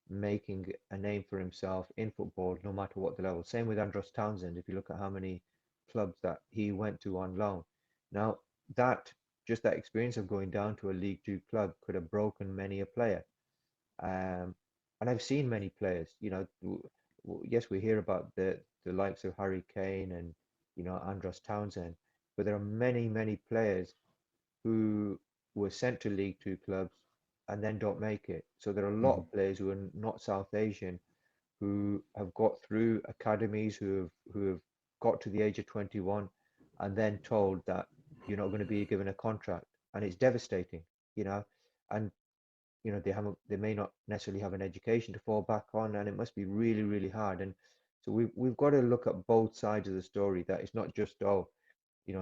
Speaker 1: making a name for himself in football, no matter what the level. Same with Andros Townsend. If you look at how many clubs that he went to on loan. Now, that just that experience of going down to a League Two club could have broken many a player. Um, and I've seen many players, yes, we hear about the likes of Harry Kane and, Andros Townsend, but there are many, many players who were sent to League Two clubs and then don't make it. So there are a lot
Speaker 3: Mhm.
Speaker 1: of players who are not South Asian who have got through academies, who have got to the age of 21 and then told that you're not going to be given a contract. And it's devastating, you know. And they may not necessarily have an education to fall back on, and it must be really, really hard. And so we've got to look at both sides of the story, that it's not just, oh,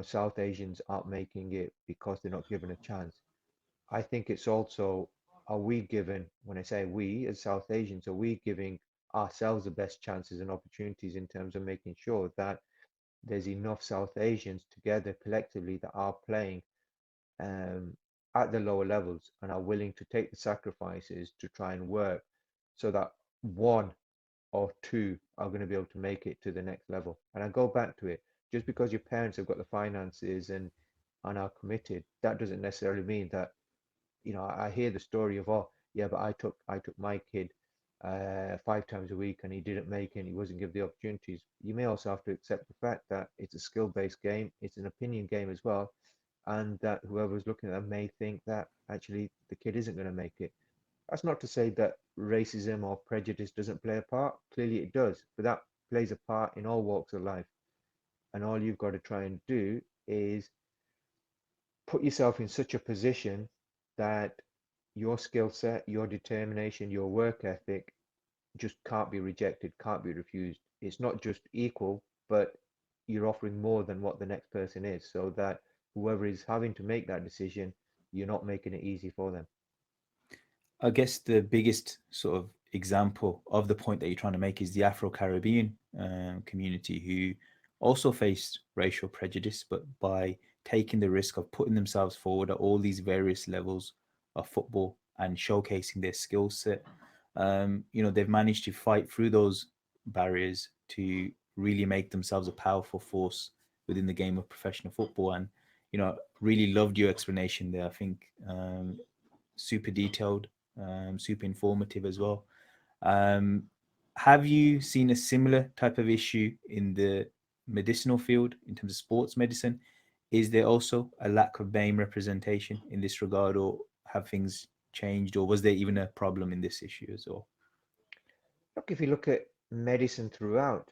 Speaker 1: South Asians aren't making it because they're not given a chance. I think it's also, are we given, when I say we as South Asians, are we giving ourselves the best chances and opportunities in terms of making sure that there's enough South Asians together collectively that are playing um, at the lower levels and are willing to take the sacrifices to try and work so that one or two are going to be able to make it to the next level. And I go back to it, just because your parents have got the finances and are committed, that doesn't necessarily mean that, I hear the story of, oh, yeah, but I took my kid 5 times a week and he didn't make it and he wasn't given the opportunities. You may also have to accept the fact that it's a skill-based game, it's an opinion game as well, and that whoever's looking at them may think that actually the kid isn't going to make it. That's not to say that racism or prejudice doesn't play a part. Clearly it does, but that plays a part in all walks of life. And all you've got to try and do is put yourself in such a position that your skill set, your determination, your work ethic just can't be rejected, can't be refused. It's not just equal, but you're offering more than what the next person is, so that whoever is having to make that decision, you're not making it easy for them.
Speaker 3: I guess the biggest sort of example of the point that you're trying to make is the Afro Caribbean community, who also faced racial prejudice, but by taking the risk of putting themselves forward at all these various levels of football and showcasing their skill set, they've managed to fight through those barriers to really make themselves a powerful force within the game of professional football. And really loved your explanation there. I think super detailed, super informative as well. Um, have you seen a similar type of issue in the medicinal field in terms of sports medicine? Is there also a lack of BAME representation in this regard, or have things changed, or was there even a problem in this issue as well?
Speaker 1: Look, if you look at medicine throughout,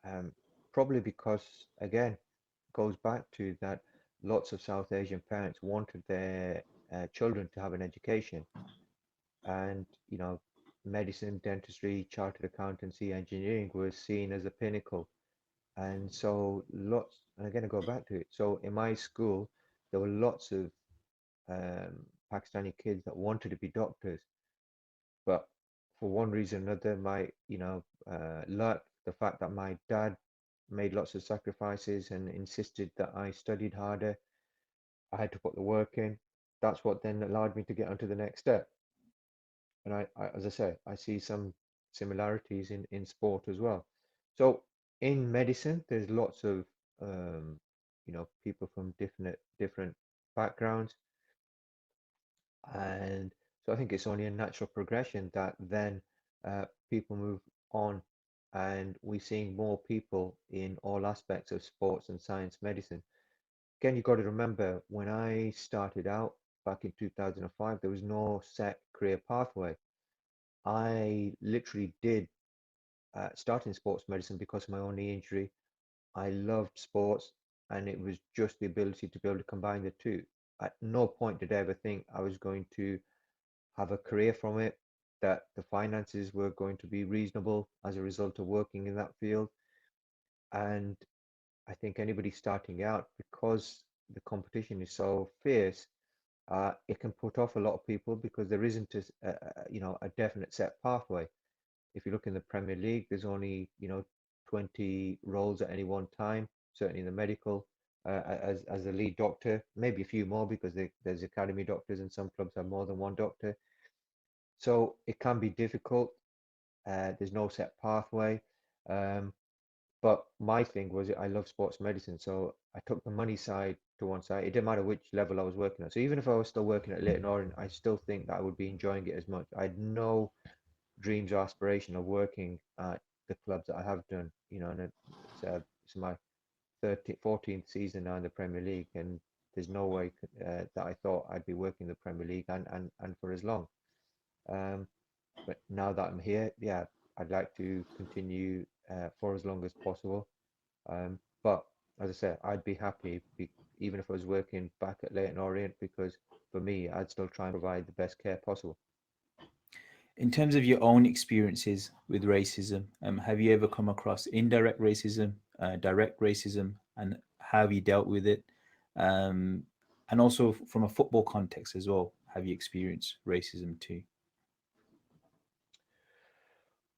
Speaker 1: um, probably because, again, goes back to that lots of South Asian parents wanted their children to have an education. And, medicine, dentistry, chartered accountancy, engineering was seen as a pinnacle. And so and again, I go back to it. So in my school, there were lots of Pakistani kids that wanted to be doctors, but for one reason or another, luck, the fact that my dad made lots of sacrifices and insisted that I studied harder, I had to put the work in. That's what then allowed me to get onto the next step. And as I say, I see some similarities in sport as well. So in medicine, there's lots of people from different backgrounds, and so I think it's only a natural progression that then people move on, and we're seeing more people in all aspects of sports and science medicine. Again, you've got to remember when I started out back in 2005, there was no set career pathway. I literally did start in sports medicine because of my own knee injury. I loved sports, and it was just the ability to be able to combine the two. at no point did I ever think I was going to have a career from it, that the finances were going to be reasonable as a result of working in that field. And I think anybody starting out, because the competition is so fierce, it can put off a lot of people because there isn't a definite set pathway. If you look in the Premier League, there's only 20 roles at any one time. Certainly in the medical, as a lead doctor, maybe a few more because there's academy doctors and some clubs have more than one doctor. So it can be difficult. There's no set pathway. Um, but my thing was I love sports medicine, so I took the money side to one side. It didn't matter which level I was working at. So even if I was still working at Leighton Orient, I still think that I would be enjoying it as much. I had no dreams or aspiration of working at the clubs that I have done. And it's my 14th season now in the Premier League, and there's no way that I thought I'd be working in the Premier League and for as long. Um, but now that I'm here, yeah, I'd like to continue for as long as possible. But as I said, I'd be happy even if I was working back at Leighton Orient because for me, I'd still try and provide the best care possible.
Speaker 3: In terms of your own experiences with racism, have you ever come across indirect racism, direct racism, and how have you dealt with it? Um, and also from a football context as well, have you experienced racism too?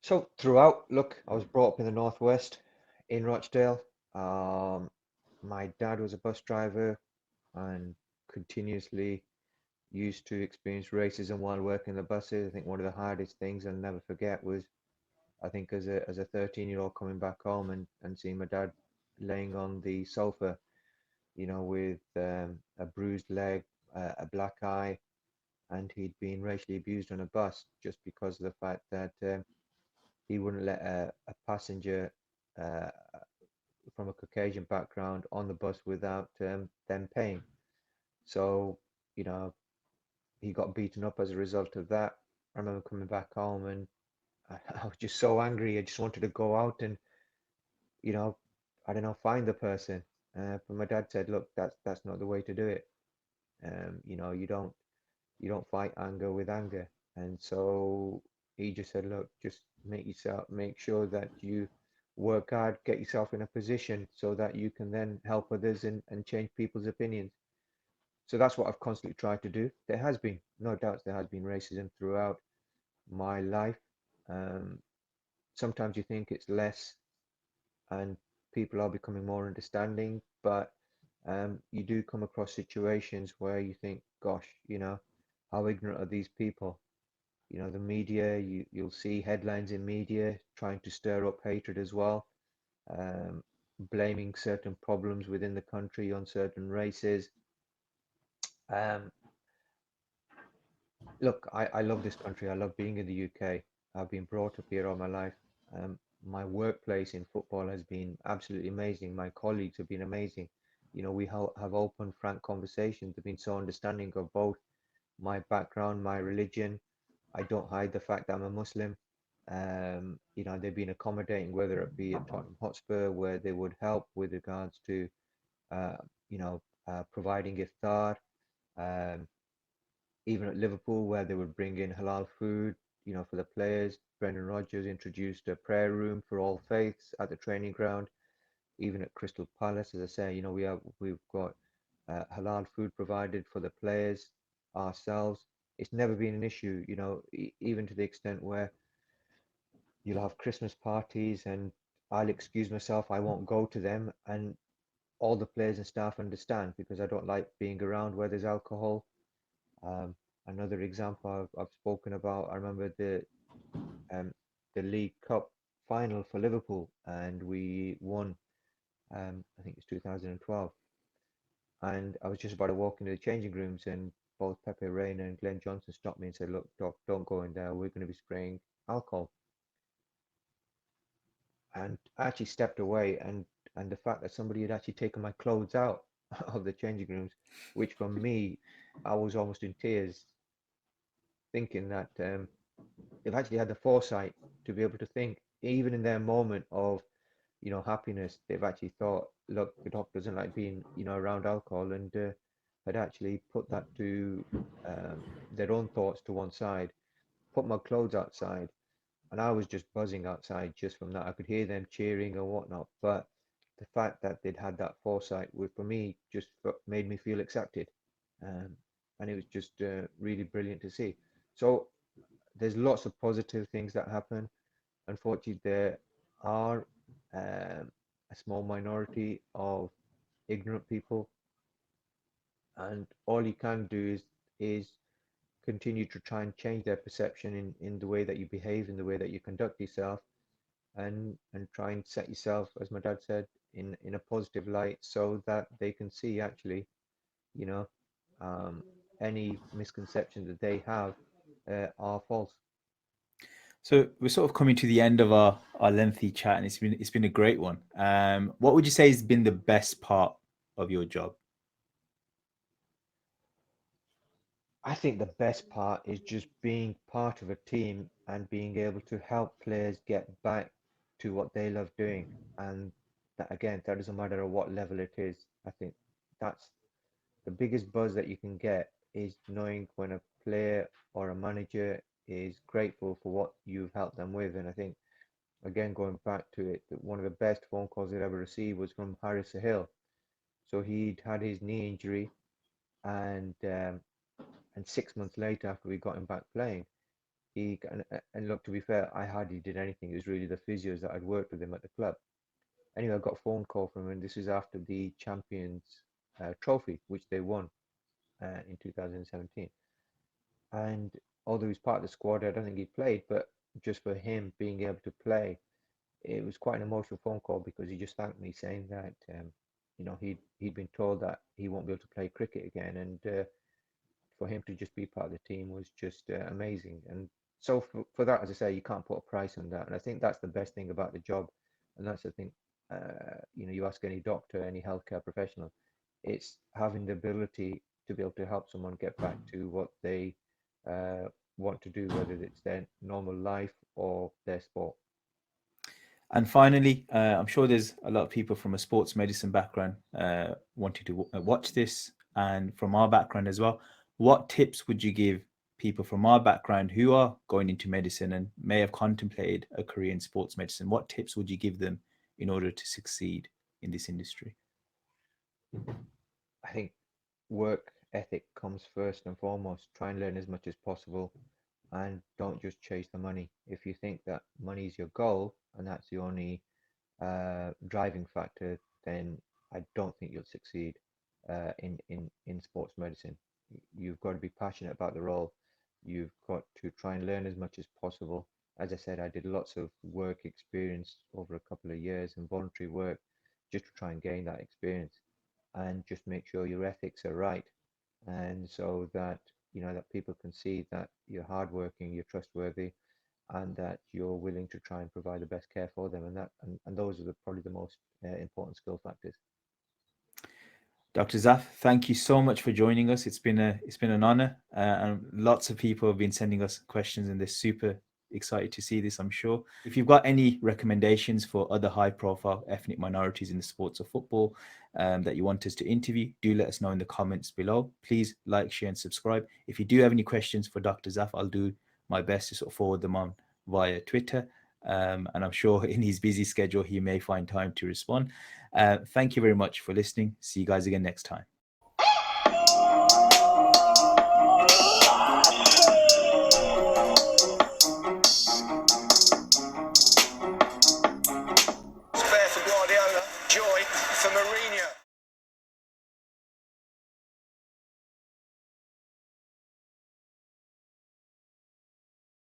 Speaker 1: So throughout, look, I was brought up in the Northwest in Rochdale. Um, my dad was a bus driver and continuously used to experience racism while working the buses. I think one of the hardest things I'll never forget was I think as a 13-year-old coming back home and seeing my dad laying on the sofa, with a bruised leg, a black eye, and he'd been racially abused on a bus just because of the fact that he wouldn't let a passenger uh, from a Caucasian background on the bus without them paying. So, you know, he got beaten up as a result of that. I remember coming back home and I was just so angry. I just wanted to go out and, you know, I don't know, find the person. But my dad said, look, that's not the way to do it. You don't fight anger with anger. And so he just said, look, just make sure that you work hard, get yourself in a position so that you can then help others and change people's opinions. So that's what I've constantly tried to do. There has been, no doubts, there has been racism throughout my life. Um, Sometimes you think it's less and people are becoming more understanding, but you do come across situations where you think, gosh, how ignorant are these people? The media, you'll see headlines in media trying to stir up hatred as well, um, blaming certain problems within the country on certain races. Um, Look, I love this country. I love being in the UK. I've been brought up here all my life. My workplace in football has been absolutely amazing. My colleagues have been amazing. We have open, frank conversations. They've been so understanding of both my background, my religion. I don't hide the fact that I'm a Muslim. They've been accommodating, whether it be at Tottenham Hotspur, where they would help with regards to, uh, providing iftar. Um, Even at Liverpool, where they would bring in halal food, for the players. Brendan Rodgers introduced a prayer room for all faiths at the training ground. Even at Crystal Palace, as I say, we've got halal food provided for the players ourselves. It's never been an issue, even to the extent where you'll have Christmas parties and I'll excuse myself, I won't go to them, and all the players and staff understand because I don't like being around where there's alcohol. Um, Another example I've spoken about, I remember um, the League Cup final for Liverpool, and we won. I think it's 2012, and I was just about to walk into the changing rooms, and both Pepe Reina and Glenn Johnson stopped me and said, "Look, Doc, don't go in there. We're going to be spraying alcohol." And I actually stepped away, and the fact that somebody had actually taken my clothes out of the changing rooms, which for me, I was almost in tears, thinking that they've actually had the foresight to be able to think, even in their moment of, happiness, they've actually thought, look, the doc doesn't like being, around alcohol, and had actually put that to their own thoughts to one side, put my clothes outside, and I was just buzzing outside just from that. I could hear them cheering and whatnot, but the fact that they'd had that foresight would, for me, just made me feel accepted, um, and it was just really brilliant to see. So there's lots of positive things that happen. Unfortunately, there are a small minority of ignorant people, and all you can do is continue to try and change their perception in the way that you behave, in the way that you conduct yourself, and try and set yourself, as my dad said, in a positive light, so that they can see actually, you know, um, any misconceptions that they have are false.
Speaker 3: So we're sort of coming to the end of our lengthy chat, and it's been a great one. What would you say has been the best part of your job?
Speaker 1: I think the best part is just being part of a team and being able to help players get back to what they love doing. And that, again, that doesn't matter at what level it is. I think that's the biggest buzz that you can get, is knowing when a player or a manager is grateful for what you've helped them with. And I think, again, going back to it, that one of the best phone calls I'd ever received was from Harris Hill. So he'd had his knee injury, and um, and 6 months later, after we got him back playing, and look, to be fair, I hardly did anything. It was really the physios that I'd worked with him at the club. Anyway, I got a phone call from him, and this was after the Champions Trophy, which they won in 2017. And although he was part of the squad, I don't think he played, but just for him being able to play, it was quite an emotional phone call, because he just thanked me, saying that he'd been told that he won't be able to play cricket again, and for him to just be part of the team was just amazing. And so for that, as I say, you can't put a price on that. And I think that's the best thing about the job. And that's the thing, you ask any doctor, any healthcare professional, it's having the ability to be able to help someone get back to what they uh, want to do, whether it's their normal life or their sport.
Speaker 3: And finally, I'm sure there's a lot of people from a sports medicine background wanting to watch this, and from our background as well. What tips would you give people from our background who are going into medicine and may have contemplated a career in sports medicine? What tips would you give them in order to succeed in this industry?
Speaker 1: I think work ethic comes first and foremost. Try and learn as much as possible, and don't just chase the money. If you think that money is your goal and that's the only driving factor, then I don't think you'll succeed in sports medicine. You've got to be passionate about the role. You've got to try and learn as much as possible. As I said, I did lots of work experience over a couple of years and voluntary work, just to try and gain that experience, and just make sure your ethics are right, and so that that people can see that you're hardworking, you're trustworthy, and that you're willing to try and provide the best care for them. And those are probably the most important skill factors.
Speaker 3: Dr. Zaf, thank you so much for joining us. It's been an honor, and lots of people have been sending us questions, and they're super excited to see this, I'm sure. If you've got any recommendations for other high-profile ethnic minorities in the sports of football that you want us to interview, do let us know in the comments below. Please like, share, and subscribe. If you do have any questions for Dr. Zaf, I'll do my best to sort of forward them on via Twitter. And I'm sure in his busy schedule, he may find time to respond. Thank you very much for listening. See you guys again next time.